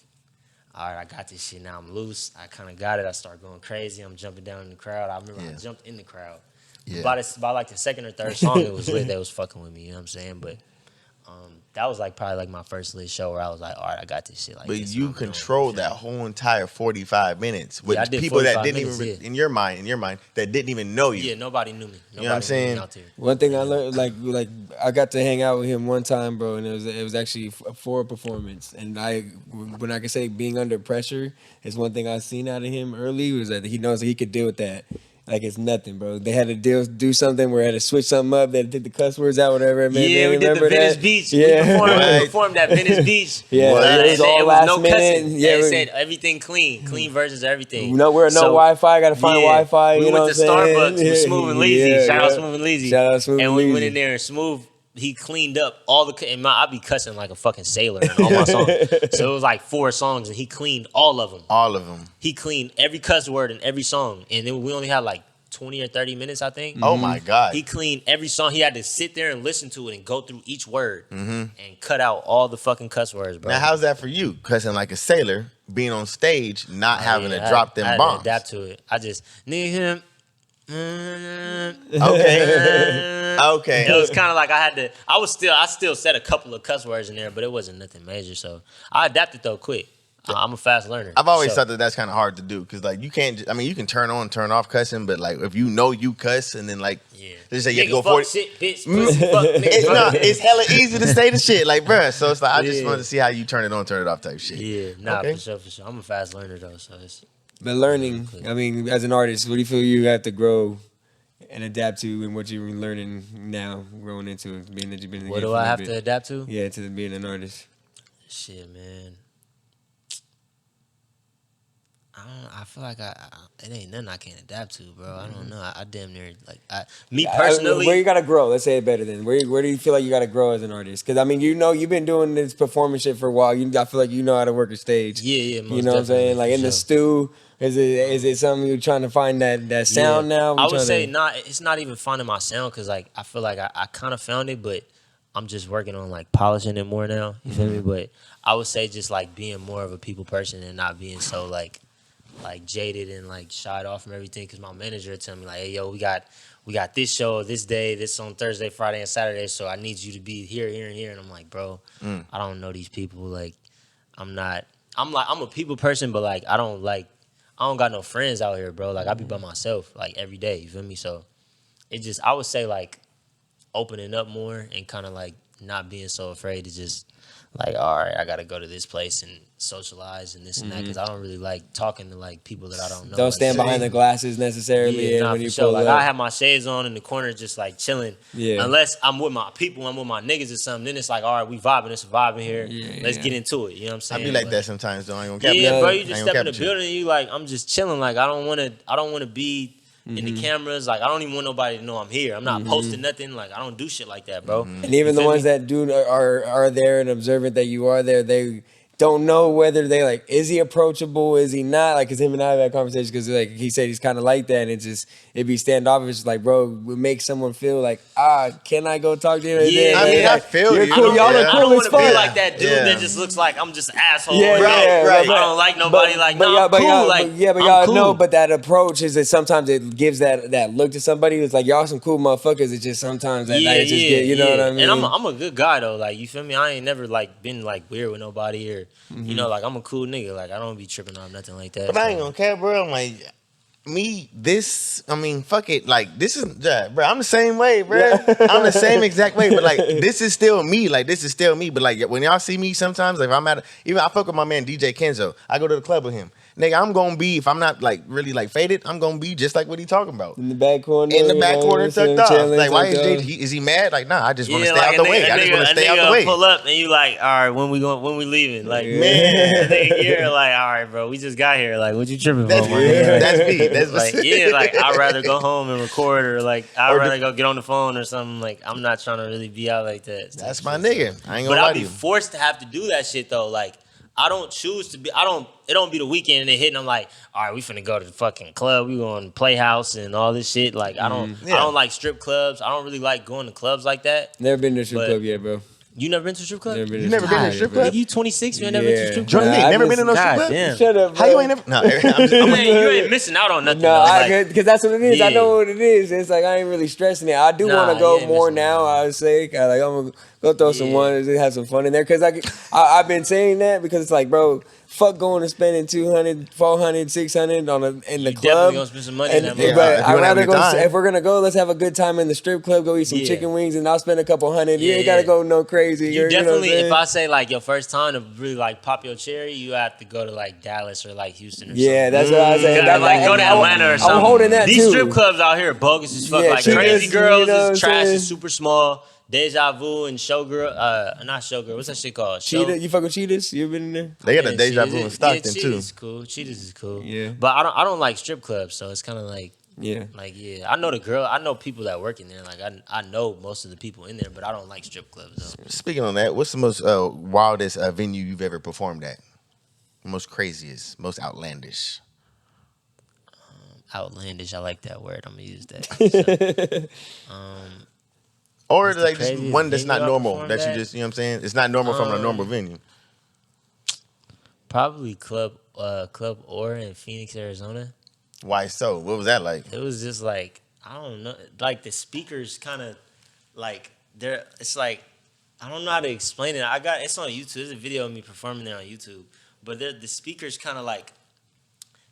all right, I got this shit now. I'm loose. I kind of got it. I start going crazy. I'm jumping down in the crowd. I remember I jumped in the crowd. Yeah. By like the second or third song, it was lit. They was fucking with me. You know what I'm saying? But that was like probably like my first lit show where I was like, all right, I got this shit. Like, but you controlled that whole entire 45 minutes with people that didn't even in your mind that didn't even know you. Yeah, nobody knew me. Nobody, you know what I'm saying? Out there. One thing I learned, like I got to hang out with him one time, bro, and it was actually for a performance. And when I can say being under pressure is one thing I seen out of him early was that he knows that he could deal with that. like it's nothing, bro. They had to do something where they had to switch something up. They had to take the cuss words out, whatever. Man, yeah, we did the Venice Beach. Yeah, we performed at Venice Beach. Yeah, it was all last no minute. cussing. Yeah, it said everything clean versions of everything. No, we're no Wi-Fi. Got to find Wi-Fi. We you know went to what I'm saying? Starbucks with Smooth and Leezy. Shout out Smooth and Leezy. Shout out Smooth and And Leezy. we went in there and Smooth. He cleaned up all the. And I be cussing like a fucking sailor in all my songs. So it was like 4 songs, and he cleaned all of them. All of them. He cleaned every cuss word in every song, and then we only had like 20 or 30 minutes, I think. Oh my God. He cleaned every song. He had to sit there and listen to it and go through each word and cut out all the fucking cuss words, bro. Now, how's that for you? Cussing like a sailor, being on stage, not having to drop them I had bombs. to adapt to it. I just need him. Okay. Okay. It was kind of like I still said a couple of cuss words in there, but it wasn't nothing major. So I adapted though quick. I'm a fast learner. I've always thought that that's kind of hard to do because like you can't. I mean, you can turn on, turn off cussing, but like if you know you cuss and then like let's say you have to go for it. Shit, bitch, pussy, fuck, nigga, it's hella easy to say the shit like bruh. So it's like I just wanted to see how you turn it on, turn it off type shit. Yeah, nah, for sure. I'm a fast learner though, so it's. But learning, I mean, as an artist, what do you feel you have to grow and adapt to in what you're learning now, growing into it, being that you've been in the What game do for a I have bit? to adapt to? Yeah, to being an artist. Shit, man. I feel like it ain't nothing I can't adapt to, bro. I don't know. I damn near like me personally. Where you gotta grow? Let's say it better then. Where do you feel like you gotta grow as an artist? Because I mean, you've been doing this performance shit for a while. I feel like you know how to work a stage. Yeah, most you know what I'm saying? Like in the stew. Is it something you're trying to find that sound now? I would say not. It's not even finding my sound because like I feel like I kind of found it, but I'm just working on like polishing it more now. You feel me? But I would say just like being more of a people person and not being so like jaded and like shied off from everything. Because my manager would tell me like, hey yo, we got this show this day, this on Thursday, Friday, and Saturday. So I need you to be here, here, and here. And I'm like, bro, I don't know these people. Like I'm a people person, but like I don't got no friends out here, bro. Like I be by myself like every day. You feel me? So I would say like opening up more and kind of like not being so afraid to just like, all right, I got to go to this place and socialize and this and that because I don't really like talking to like people that I don't know. Don't stand behind the glasses necessarily. Yeah, when you sure. pull Like up. I have my shades on in the corner just like chilling. Yeah. Unless I'm with my people, I'm with my niggas or something, then it's like, all right, we vibing, it's vibing here. Let's get into it. You know what I'm saying? I be like that sometimes though. I ain't gonna bro, you just step in the building and you like, I'm just chilling. Like I don't wanna be in the cameras. Like I don't even want nobody to know I'm here. I'm not posting nothing. Like I don't do shit like that, bro. And even the ones that do are there and observant that you are there, they don't know whether they like, is he approachable, is he not? Like, cause him and I have that conversation because like he said he's kind of like that, and it'd be standoffish. Like, bro, we make someone feel like, can I go talk to you? Yeah, I mean, I feel you're you. cool. Y'all are cool. I don't want as to be fuck. like that dude that just looks like I'm just an asshole. Right. I don't like nobody. I'm cool. Y'all know. But that approach is that sometimes it gives that look to somebody who's like, y'all some cool motherfuckers. It's just sometimes that night just get, you know what I mean? And I'm a good guy though. Like you feel me? I ain't never like been like weird with nobody or you know, like I'm a cool nigga. Like I don't be tripping on nothing like that. But I ain't gonna care, bro. I'm like, fuck it. Like this is, bro. I'm the same way, bro. I'm the same exact way. But like, this is still me. Like this is still me. But like, when y'all see me sometimes, like if I'm even I fuck with my man DJ Kenzo. I go to the club with him. Nigga, I'm gonna be, if I'm not like really like faded, I'm gonna be just like what he talking about. In the back corner. Tucked off. Like, why is he mad? Like, nah, I just wanna stay out the way. I just wanna stay out the way. Pull up and you like, all right, when we leaving? Like, man, you're like, all right, bro, we just got here. Like, what you tripping for? That's me. That's like, like I'd rather go home and record or like I'd rather go get on the phone or something. Like, I'm not trying to really be out like that. That's my nigga. I ain't gonna but lie I'll to be you. forced to have to do that shit though. Like, I don't choose to be. It don't be the weekend and they hitting. I'm like, all right, we finna go to the fucking club. We going to Playhouse and all this shit. Like, I don't like strip clubs. I don't really like going to clubs like that. Never been to a strip club yet, bro. You never been to a strip club? You never been to a strip club? You 26, you ain't never been to a strip club? Never been to no strip club? Damn. Shut up, bro. How you ain't never? No, you ain't missing out on nothing. No, because that's what it is. I know what it is. It's like I ain't really stressing it. I do want to go more now. I would say, like I'm gonna Go throw some ones and have some fun in there. Because I've been saying that because it's like, bro, fuck going and spending 200, 400, 600 in the club. Definitely gonna spend some money in that movie. But I'd rather go, if we're gonna go, let's have a good time in the strip club, go eat some chicken wings, and I'll spend a couple hundred. You ain't gotta go no crazy. You definitely, if I say like your first time to really like pop your cherry, you have to go to like Dallas or like Houston or something. Yeah, that's what I was saying. Like go to Atlanta or something. I'm holding that These too. strip clubs out here are bogus as fuck. Like Crazy Girls is trash, is super small. Deja Vu and Showgirl, not Showgirl. What's that shit called? Cheetah. You fuck with Cheetahs? You ever been in there? They got a Deja Vu in Stockton too. Cheetahs is cool. Cheetahs is cool. Yeah. But I don't like strip clubs, so it's kind of like like I know I know people that work in there. Like I know most of the people in there, but I don't like strip clubs though. Speaking on that, what's the most wildest venue you've ever performed at? Most craziest, most outlandish. Outlandish. I like that word. I'm gonna use that. So, or like just one that's not normal that you just, you know what I'm saying? It's not normal from a normal venue. Probably Club Aura in Phoenix, Arizona. Why so? What was that like? It was just like, I don't know, like the speakers kind of like it's like, I don't know how to explain it. It's on YouTube. There's a video of me performing there on YouTube. But the speakers kind of like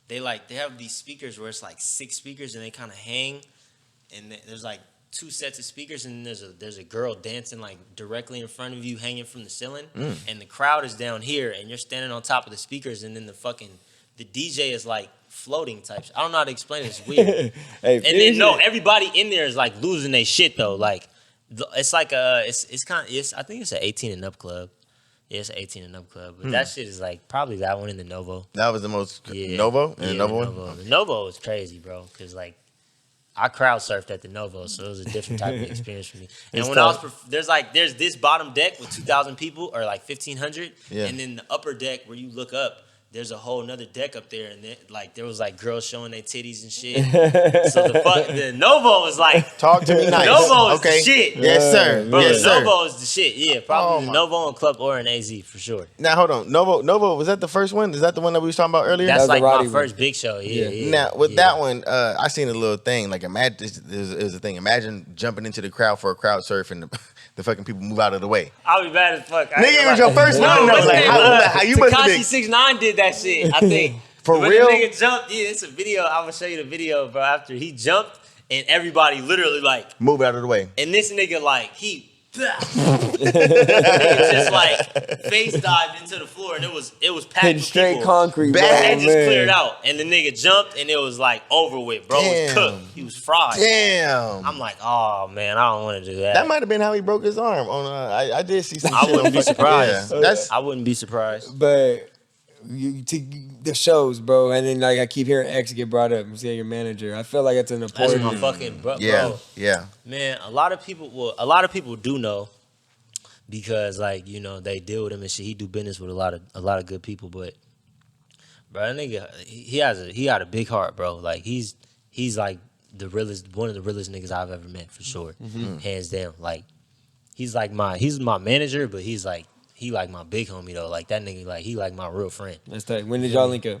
they have these speakers where it's like 6 speakers and they kind of hang, and there's like 2 sets of speakers, and there's a girl dancing like directly in front of you, hanging from the ceiling, and the crowd is down here, and you're standing on top of the speakers, and then the DJ is like floating types. I don't know how to explain it. It's weird. And then everybody in there is like losing their shit though. Like it's like I think it's an 18 and up club. Yeah, it's an 18 and up club. But that shit is like probably that one in the Novo. That was the most Novo? Yeah, Novo. The Novo was crazy, bro. Because like I crowd surfed at the Novo, so it was a different type of experience for me. And when there's this bottom deck with 2,000 people or like 1,500, and then the upper deck where you look up, there's a whole nother deck up there, and there was like girls showing their titties and shit. So the Novo was like, talk to me nice. Novo is the shit. Yes, sir. Bro, yes, the Novo is the shit. Yeah, probably the Novo and Club Aura and AZ for sure. Now hold on, Novo was that the first one? Is that the one that we was talking about earlier? That's like my first big show. Yeah. Now with that one, I seen a little thing. Like imagine it was a thing. Imagine jumping into the crowd for a crowd surf and the fucking people move out of the way. I'll be bad as fuck. Nigga, it was your first one. Like, how you must Tekashi 6ix9ine did that shit, I think. For when real? The nigga jumped, it's a video. I'm gonna show you the video, bro. After he jumped, and everybody literally like move out of the way. And this nigga like he just like face dived into the floor, and it was packed with straight people. concrete. Bad, just cleared out, and the nigga jumped, and it was like over with, bro. It was cooked. He was fried. Damn. I'm like, oh man, I don't want to do that. That might have been how he broke his arm. I did see some. I wouldn't be surprised. Yeah. I wouldn't be surprised. But the shows, bro, and then like I keep hearing X get brought up. See your manager. I feel like it's an important. That's my fucking bro. Yeah. Man, a lot of people do know because like they deal with him and shit. He do business with a lot of good people, but bro, that nigga he got a big heart, bro. Like he's like one of the realest niggas I've ever met for sure, hands down. Like he's my manager, but he like my big homie though. Like that nigga, like he like my real friend. That's tight. When did y'all link up?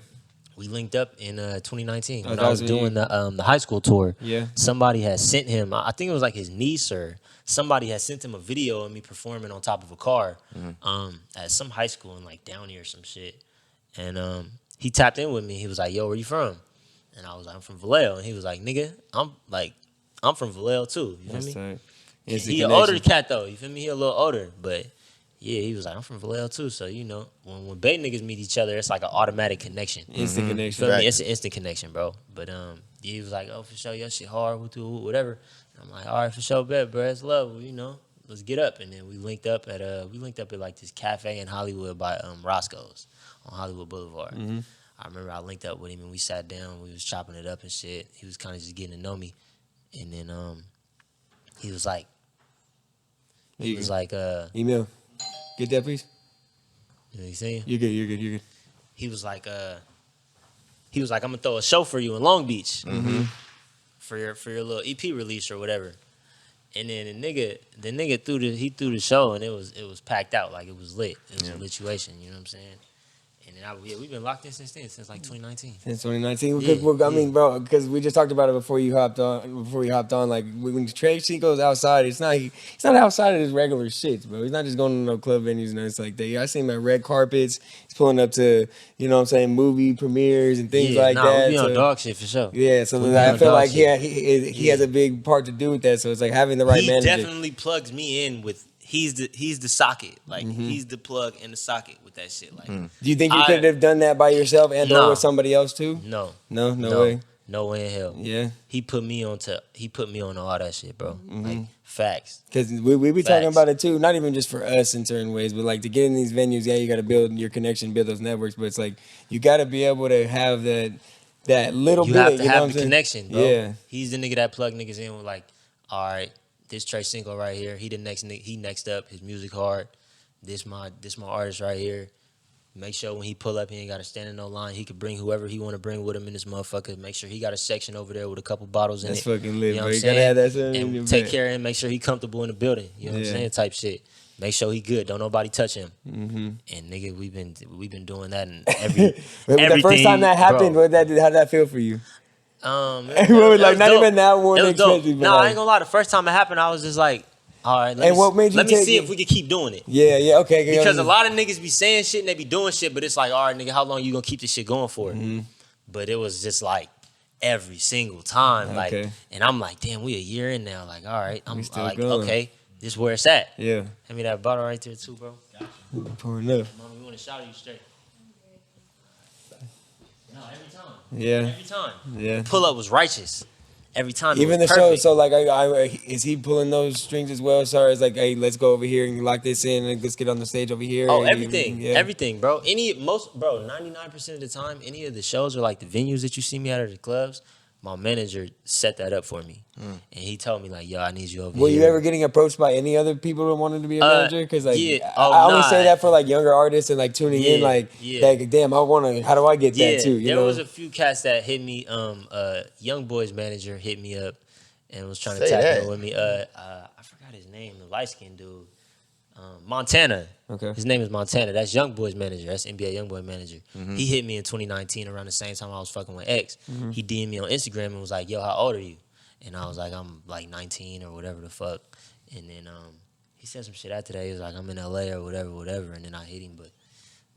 We linked up in 2019 when I was doing the high school tour. Yeah. Somebody had sent him, I think it was like his niece or somebody had sent him a video of me performing on top of a car at some high school in like Downey or some shit. And he tapped in with me. He was like, yo, where you from? And I was like, I'm from Vallejo. And he was like, nigga, I'm from Vallejo too. You feel me? Tight. He an older cat though. You feel me? He a little older, but yeah, he was like, I'm from Vallejo too. So, when Bay niggas meet each other, it's like an automatic connection. Instant connection. Feel me? It's an instant connection, bro. But he was like, oh, for sure, your shit hard, whatever. And I'm like, all right, for sure, bet, bro. It's love, let's get up. And then we linked up at like this cafe in Hollywood by Roscoe's on Hollywood Boulevard. I remember I linked up with him and we sat down. We was chopping it up and shit. He was kind of just getting to know me. And then he was like, email. Get that, please. You know what he's saying? You're good. He was like, I'm gonna throw a show for you in Long Beach for your little EP release or whatever. And then the nigga threw the show and it was packed out, like it was lit. It was a lituation, you know what I'm saying? And then we've been locked in since then, since like 2019. Since 2019, because I mean, bro, because we just talked about it before you hopped on. Like when TreCinco's outside, it's not outside of his regular shit, bro. He's not just going to no club venues and nothing like that. I see him at red carpets. He's pulling up to, you know what I'm saying, movie premieres and things like that. We be on dog shit for sure. Yeah, so I feel like he has a big part to do with that. So it's like having the right manager. He definitely plugs me in with. He's the socket, like he's the plug in the socket with that shit. Like, do you think you could have done that by yourself and or with somebody else too? No way, no way in hell. Yeah, he put me on all that shit, bro. Like facts. Because we be talking about it too. Not even just for us in certain ways, but like to get in these venues, you got to build your connection, build those networks. But it's like you got to be able to have that little bit. You have to have the connection, bro. Yeah, he's the nigga that plug niggas in with like, all right. This TreCinco right here, he next up. His music hard. This my artist right here. Make sure when he pull up, he ain't got to stand in no line. He could bring whoever he want to bring with him in this motherfucker. Make sure he got a section over there with a couple bottles in it. That's fucking lit, you know bro. You gotta have that and take care of him. Make sure he comfortable in the building. You know what I'm saying? Type shit. Make sure he good. Don't nobody touch him. And nigga, we've been doing that in everything. The first time that happened, how did that feel for you? It was like not dope. even that one expensive. No, I ain't gonna lie. The first time it happened, I was just like, all right. Let me see if we can keep doing it. Yeah, okay. Because a lot of niggas be saying shit and they be doing shit, but it's like, all right, nigga, how long you gonna keep this shit going for? But it was just like every single time, like, and I'm like, damn, we a year in now. Like, all right, I'm like, going. Okay, this where it's at. Yeah. Hand me that bottle right there too, bro. Pouring up. Mama, we want to shout at you straight. No, every time. Yeah. Every time. Yeah. The pull up was righteous. Every time. Even the show, so like, is he pulling those strings as well? Sorry, it's like, hey, let's go over here and lock this in and let's get on the stage over here. Oh, everything, bro. 99% of the time, any of the shows or like the venues that you see me at or the clubs, my manager set that up for me, and he told me like, "Yo, I need you over here." Were you ever getting approached by any other people that wanted to be a manager? Because like, I always say that for like younger artists and like tuning in, like, damn, I want to. How do I get that too? There was a few cats that hit me. Young Boy's manager hit me up and was trying to tap in with me. I forgot his name, the light skinned dude. Montana. Okay. His name is Montana. That's Young Boy's manager. That's NBA Young Boy manager. He hit me in 2019 around the same time I was fucking with X. He DM'd me on Instagram and was like, yo, how old are you? And I was like, I'm like 19 or whatever the fuck. And then he said some shit after that. He was like, I'm in LA or whatever. And then I hit him, but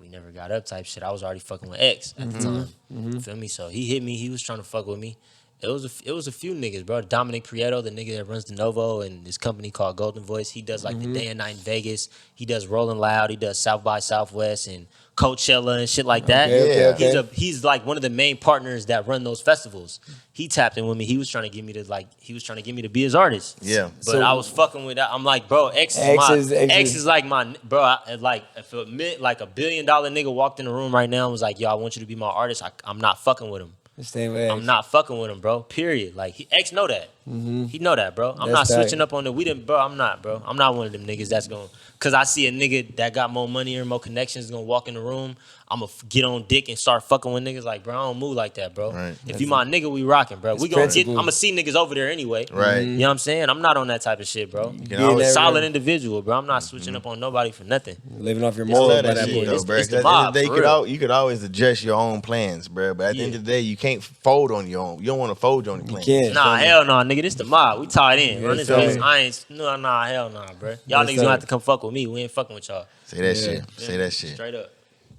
we never got up type shit. I was already fucking with X at the time. You feel me? So he hit me. He was trying to fuck with me. It was a few niggas, bro. Dominic Prieto, the nigga that runs the Novo and this company called Golden Voice. He does like the day and night in Vegas. He does Rolling Loud. He does South by Southwest and Coachella and shit like that. Okay. He's like one of the main partners that run those festivals. He tapped in with me. He was trying to get me to be his artist. Yeah. But I was fucking with that. I'm like, bro, X is like my bro. Like if like $1 billion nigga walked in the room right now and was like, yo, I want you to be my artist. I'm not fucking with him. I'm not fucking with him, bro. Period. Like X know that. He know that, bro. I'm not switching up on the bro. I'm not, bro. I'm not one of them niggas that's going. Cause I see a nigga that got more money or more connections gonna walk in the room. I'ma get on dick and start fucking with niggas. Like, bro, I don't move like that, bro. Right. If you my nigga, we rocking, bro. We gonna get. I'ma see niggas over there anyway. Right. You know what I'm saying? I'm not on that type of shit, bro. I'm a solid individual, bro. I'm not switching up on nobody for nothing. Living off your morals by that point, point. bro. At the end of the day, you could always adjust your own plans, bro. But at the end of the day, you can't fold on your own. You don't want to fold on your plans. Nah, hell no, nigga. This the mob. We tied in. Run this bitch. I ain't. Nah, hell nah, bro. Y'all niggas gonna have to come fuck with me. We ain't fucking with y'all. Say that shit. Say that shit. Straight up.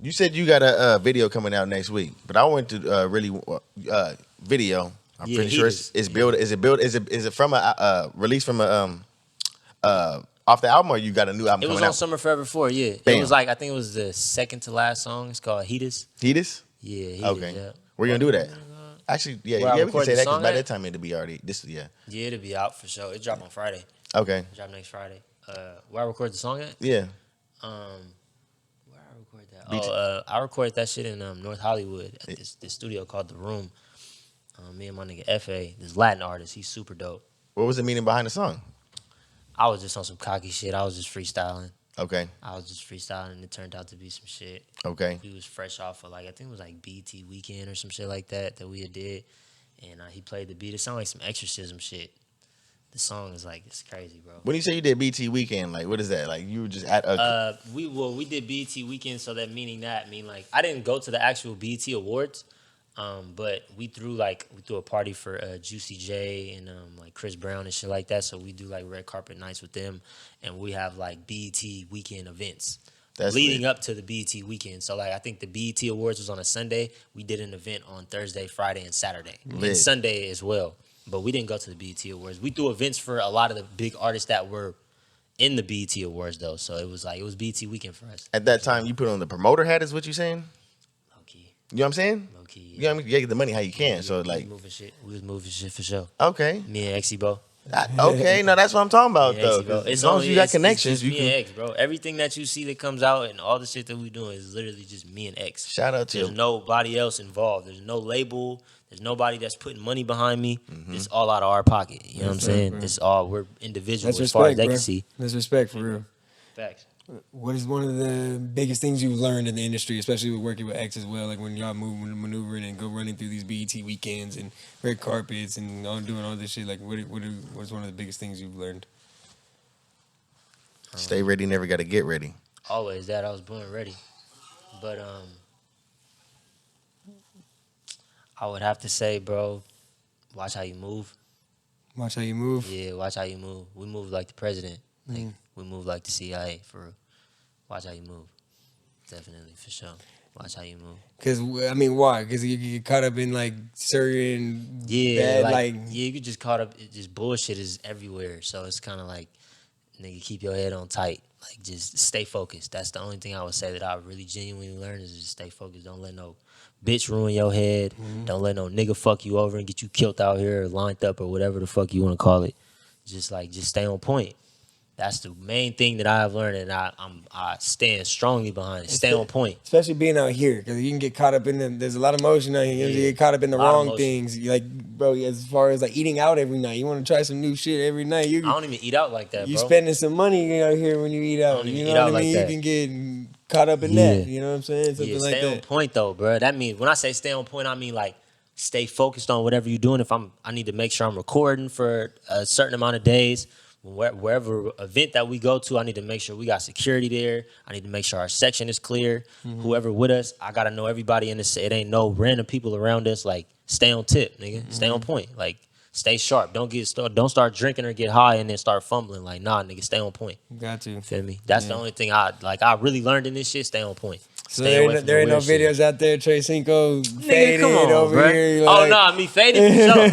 You said you got a video coming out next week, but I went to video. I'm pretty sure it's built. Is it from a release from a off the album, or you got a new album coming out? It was on Summer Forever 4, yeah. Bam. It was like, I think it was the second to last song. It's called Heatus. Heatus? Yeah, Heatus. Okay. Yeah. Where you gonna do that? Actually, we can say that because by that time it'll be already. Yeah, it'll be out for sure. It drop on Friday. Okay. It drop next Friday. Where I record the song at? Yeah. Where I record that? I recorded that shit in North Hollywood at this studio called The Room. Me and my nigga F.A., this Latin artist, he's super dope. What was the meaning behind the song? I was just on some cocky shit. I was just freestyling. Okay. I was just freestyling, and it turned out to be some shit. Okay. We was fresh off of, like, I think it was like BT Weekend or some shit like that we had did. And he played the beat. It sounded like some exorcism shit. The song is like, it's crazy, bro. When you say you did BT Weekend, like what is that? Like you were just at a we did BT Weekend, so that mean like I didn't go to the actual BT Awards, but we threw a party for Juicy J and like Chris Brown and shit like that. So we do like red carpet nights with them, and we have like BT Weekend events. That's leading lit. up to the BET weekend. So like I think the BET Awards was on a Sunday. We did an event on Thursday, Friday, and Saturday. Lit. And Sunday as well. But we didn't go to the BET Awards. We threw events for a lot of the big artists that were in the BET Awards though. So it was BET weekend for us. At that time you put on the promoter hat is what you saying? Low key. You know what I'm saying? Low key. Yeah. You know what I mean? You get the money how you can. So like we was moving shit for sure. okay. Me and Exy Bo. Okay, no, that's what I'm talking about though. As long as you got connections, you can. Me and X, bro. Everything that you see that comes out and all the shit that we doing is literally just me and X. Shout out to There's you. nobody else involved. There's no label. There's nobody that's putting money behind me. It's all out of our pocket. You know what I'm saying? Bro. It's all we're individuals That's as far as respect, they bro. can see. That's respect for real. Facts. What is one of the biggest things you've learned in the industry, especially with working with X as well? Like when y'all maneuvering and go running through these BET weekends and red carpets and doing all this shit. Like what's one of the biggest things you've learned? Stay ready, never gotta get ready. Always that. I was born ready. But I would have to say, bro, watch how you move. Watch how you move. Yeah, watch how you move. We move like the president. Like we move like the CIA for real. Watch how you move. Definitely, for sure. Watch how you move. Cause I mean, why? Cause you get caught up in like certain Yeah, bad, you get just caught up. Just bullshit is everywhere. So it's kind of like, nigga, keep your head on tight. Like just stay focused. That's the only thing I would say that I really genuinely learned is just stay focused. Don't let no bitch ruin your head. Don't let no nigga fuck you over and get you killed out here or lined up or whatever the fuck you want to call it. Just stay on point. That's the main thing that I have learned, and I stand strongly behind it. Stay on point. Especially being out here, because you can get caught up in them. There's a lot of motion out here. You get caught up in the wrong things. Like, bro, as far as like eating out every night, you want to try some new shit every night. I don't even eat out like that, bro. You spending some money out here when you eat out. I don't even You eat know out what I mean? like that. You can get caught up in that. You know what I'm saying? Something like stay on that. point though, bro. That means when I say stay on point, I mean like stay focused on whatever you're doing. If I need to make sure I'm recording for a certain amount of days. Wherever event that we go to, I need to make sure we got security there. I need to make sure our section is clear. Whoever with us, I gotta know everybody in this. It ain't no random people around us. Like, stay on tip, nigga. Stay on point. Like, stay sharp. Don't start drinking or get high and then start fumbling. Like, nah, nigga, stay on point. Got to. Feel me? That's the only thing I really learned in this shit. Stay on point. So there ain't no videos out there, TreCinco faded come on, over bro. here. Like, me faded for sure.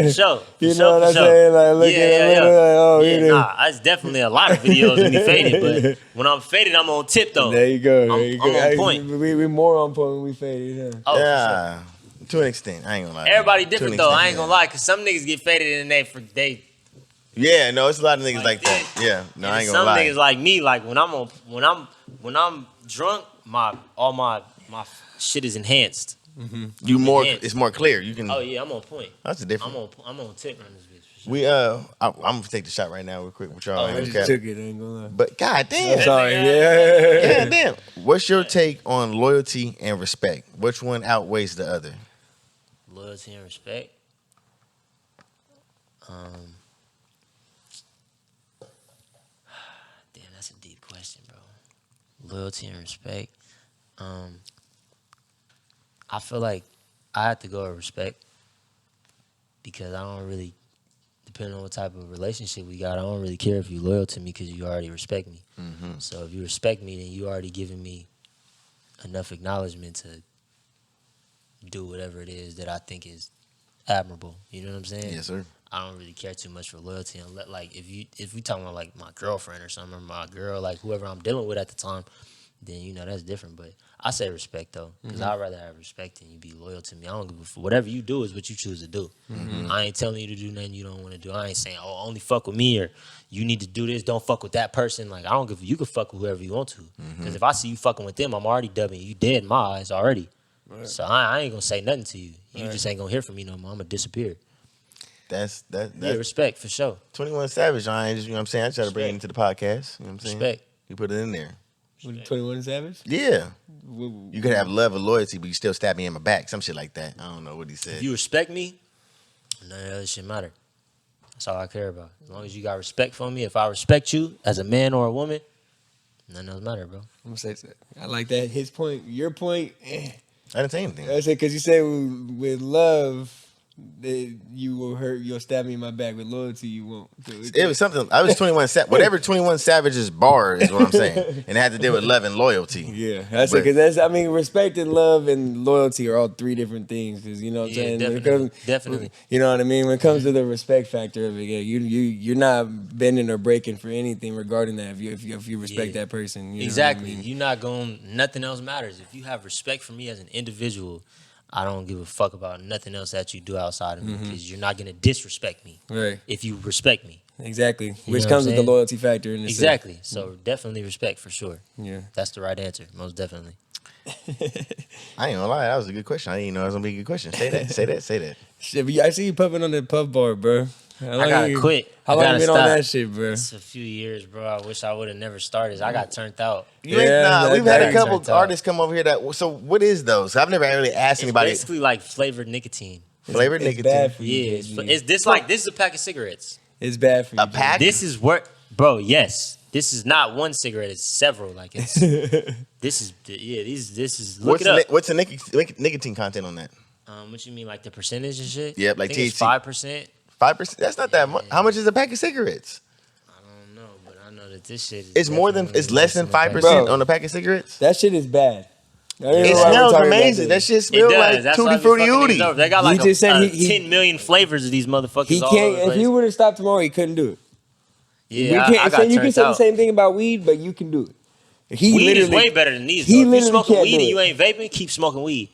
For sure. You know what I'm saying? Like, looking at Nah, it's definitely a lot of videos of me faded, but when I'm faded, I'm on tip though. There you go. I'm on point. We more on point when we faded. Huh? Oh, yeah, for sure. To an extent. I ain't gonna lie. Everybody different though. I ain't gonna lie, cause some niggas get faded and they. Yeah, no, it's a lot of niggas like that. Yeah, no, I ain't gonna lie. Some niggas like me, like when I'm drunk, all my shit is enhanced. You more, it's more clear. You can. Oh yeah, I'm on point. That's a different. I'm on tip on this bitch. For sure. We I'm gonna take the shot right now real quick with y'all. I just took it. I ain't gonna lie. But goddamn, Sorry. Yeah. damn. What's your take on loyalty and respect? Which one outweighs the other? Loyalty and respect. Damn, that's a deep question, bro. Loyalty and respect. I feel like I have to go with respect because I don't really, depending on what type of relationship we got, I don't really care if you're loyal to me because you already respect me. So if you respect me, then you already giving me enough acknowledgement to do whatever it is that I think is admirable. You know what I'm saying? Yes, sir. I don't really care too much for loyalty. Unless, like, if we talking about like my girlfriend or something, or my girl, like whoever I'm dealing with at the time, then you know that's different. But I say respect though, because I'd rather have respect than you be loyal to me. I don't give a fuck. Whatever you do is what you choose to do. I ain't telling you to do nothing you don't want to do. I ain't saying, oh, only fuck with me or you need to do this. Don't fuck with that person. Like I don't give. You can fuck with whoever you want to. Because if I see you fucking with them, I'm already dubbing you dead in my eyes already. Right. So I ain't gonna say nothing to you. You just ain't gonna hear from me no more. I'm gonna disappear. That's yeah, respect for sure. 21 Savage, I ain't just, you know what I'm saying? I try to bring it into the podcast. You know what I'm saying? Respect. You put it in there. 21 Savage? Yeah. You could have love or loyalty, but you still stab me in my back. Some shit like that. I don't know what he said. If you respect me, none of that other shit matter. That's all I care about. As long as you got respect for me, if I respect you as a man or a woman, nothing else matter, bro. I'm gonna say that. I like that. His point, your point. I didn't say anything. I said because you say with love, that you will hurt. You'll stab me in my back. With loyalty, you won't. So it was something. I was 21. Whatever 21 Savage's bar is what I'm saying, and it had to do with love and loyalty. Yeah, that's it. Because I mean, respect and love and loyalty are all three different things. Because you know what I'm saying. Definitely. You know what I mean. When it comes to the respect factor of it, yeah, you're not bending or breaking for anything regarding that. If you respect that person, exactly. What I mean? You're not going. Nothing else matters. If you have respect for me as an individual, I don't give a fuck about nothing else that you do outside of me because you're not gonna disrespect me. Right. If you respect me. Exactly. You Which comes with the loyalty factor in this. Exactly. So definitely respect for sure. Yeah. That's the right answer. Most definitely. I ain't gonna lie, that was a good question. I didn't even know it was gonna be a good question. Say that. Shit, I see you puffing on the puff bar, bro. I gotta quit. How long you been on that shit, bro? It's a few years, bro. I wish I would have never started. I got turned out. We've had a couple artists come over here that. So what is those? I've never really asked anybody. It's basically like flavored nicotine. Flavored nicotine. Bad for you, yeah, it's this is a pack of cigarettes. It's bad for you. A pack. This is what, bro. Yes, this is not one cigarette. It's several. Like it's. This is. Look it up. What's the nicotine content on that? What you mean, like the percentage and shit? Yep, like THC. 5%. 5%. That's not that much. How much is a pack of cigarettes? I don't know, but I know that this shit. It's more than. It's less than 5% on a pack of cigarettes. That shit is bad. It smells amazing. That shit smells like Tutti Frutti Utti. They got like 10 million flavors of these motherfuckers. He can't. If he would have stopped tomorrow, he couldn't do it. Yeah, you can say the same thing about weed, but you can do it. Weed is way better than these. If you smoking weed and you ain't vaping, keep smoking weed.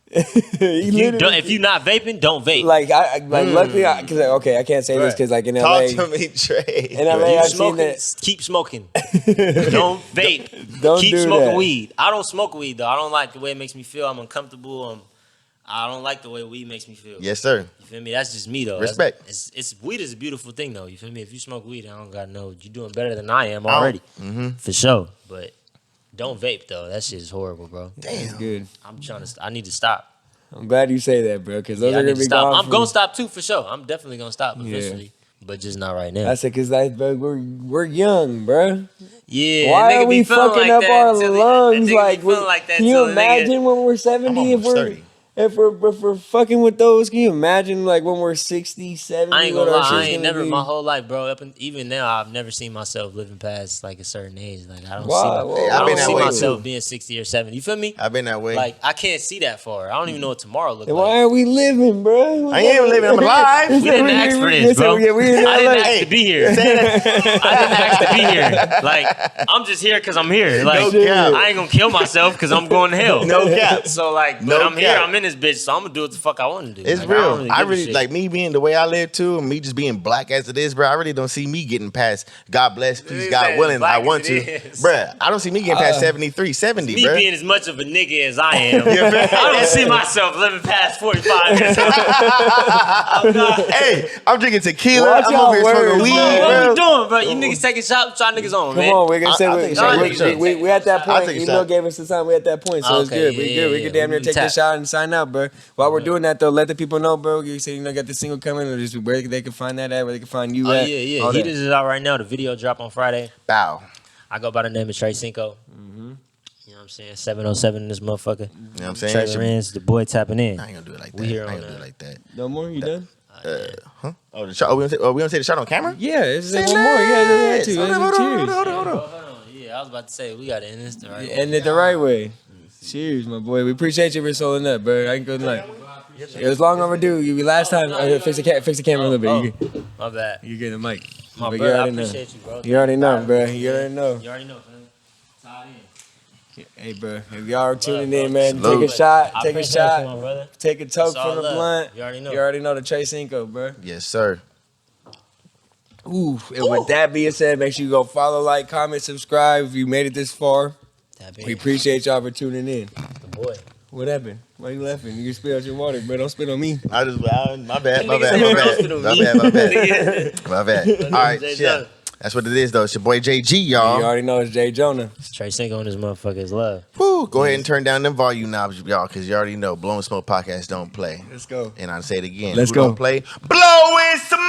If you're not vaping, don't vape. Luckily, because I can't say this because like in LA, talk to me, Trey. In LA, I've seen that. Keep smoking. Don't vape. Keep smoking weed. I don't smoke weed though. I don't like the way it makes me feel. I'm uncomfortable. I don't like the way weed makes me feel. Yes, sir. You feel me? That's just me though. Respect. It's weed is a beautiful thing though. You feel me? If you smoke weed, I don't gotta know. You're doing better than I am already. For sure. But don't vape though. That shit is horrible, bro. Damn. That's good. I need to stop. I'm glad you say that, bro, because those are gonna be gone. I'm gonna stop too for sure. I'm definitely gonna stop eventually, but just not right now. I said because we're young, bro. Yeah. Why are we fucking up our lungs? Can you imagine when we're 70 if we're fucking with those? Can you imagine like when we're 60, 70? I ain't gonna lie, I ain't never my whole life, bro. Even now, I've never seen myself living past like a certain age. Like I don't see myself being 60 or 70. You feel me? I've been that way. Like I can't see that far. I don't even know what tomorrow looks like. Why are we living, bro? I ain't living. I'm alive. We didn't ask for this, bro. I didn't ask to be here. I didn't ask to be here. Like I'm just here because I'm here. Like I ain't gonna kill myself because I'm going to hell. No cap. So like, but I'm here. I'm in this bitch, so I'm gonna do what the fuck I want to do. It's like, real. I really like me being the way I live too, and me just being black as it is, bro. I really don't see me getting past. God bless, peace, God willing. I want to, bruh. I don't see me getting past 73, 70, me bruh. Being as much of a nigga as I am. I don't see myself living past 45 years old. Hey, I'm drinking tequila. I'm over here smoking weed, bro. What bro. you doing, bro? You niggas taking shots, try niggas on, man. Come on, we're gonna say we at that point. You know, gave us the time. We at that point, so it's good. We good. We can damn near take this shot and sign out, bro. While we're doing that though, let the people know, bro. You say got the single coming, or just where they can find that at, where they can find you at. Yeah. Heat is out right now. The video drop on Friday. Bow. I go by the name of TreCinco. You know what I'm saying? 707 in this motherfucker. You know what I'm saying? Trailer ends, the boy tapping in. I ain't gonna do it like that. We here I on ain't gonna do it like that. No more? You done? Huh? Oh, the shot. We gonna say the shot on camera? Yeah, it's one more. Yeah, cheers. Hold on. Yeah, I was about to say we gotta end this the right way. End it the right way. Cheers, my boy. We appreciate you for rolling up, bro. I ain't good night. It was long overdue. You last time fix the camera a little bit. You good. My bad. You get the mic. My brother, I appreciate you, bro. You already know, bro. You already know. You already know, man. Tied in. Hey, bro. If y'all are tuning in, man, take a shot. Take a shot. You, my brother. Take a toke from the blunt. You already know. You already know the TreCinco, bro. Yes, sir. Ooh. And with that being said, make sure you go follow, like, comment, subscribe if you made it this far. We appreciate y'all for tuning in. The boy. What happened? Why you laughing? You can spit out your water, bro. Don't spit on me. My bad. My bad. All right, yeah. That's what it is, though. It's your boy JG, y'all. You already know it's J. Jonah. It's TreCinco and this motherfucker's love. Woo. Go ahead and turn down them volume knobs, y'all, because you already know Blowing Smoke Podcast don't play. Let's go. And I'll say it again. Let's Who go. Don't play? Blowing Smoke!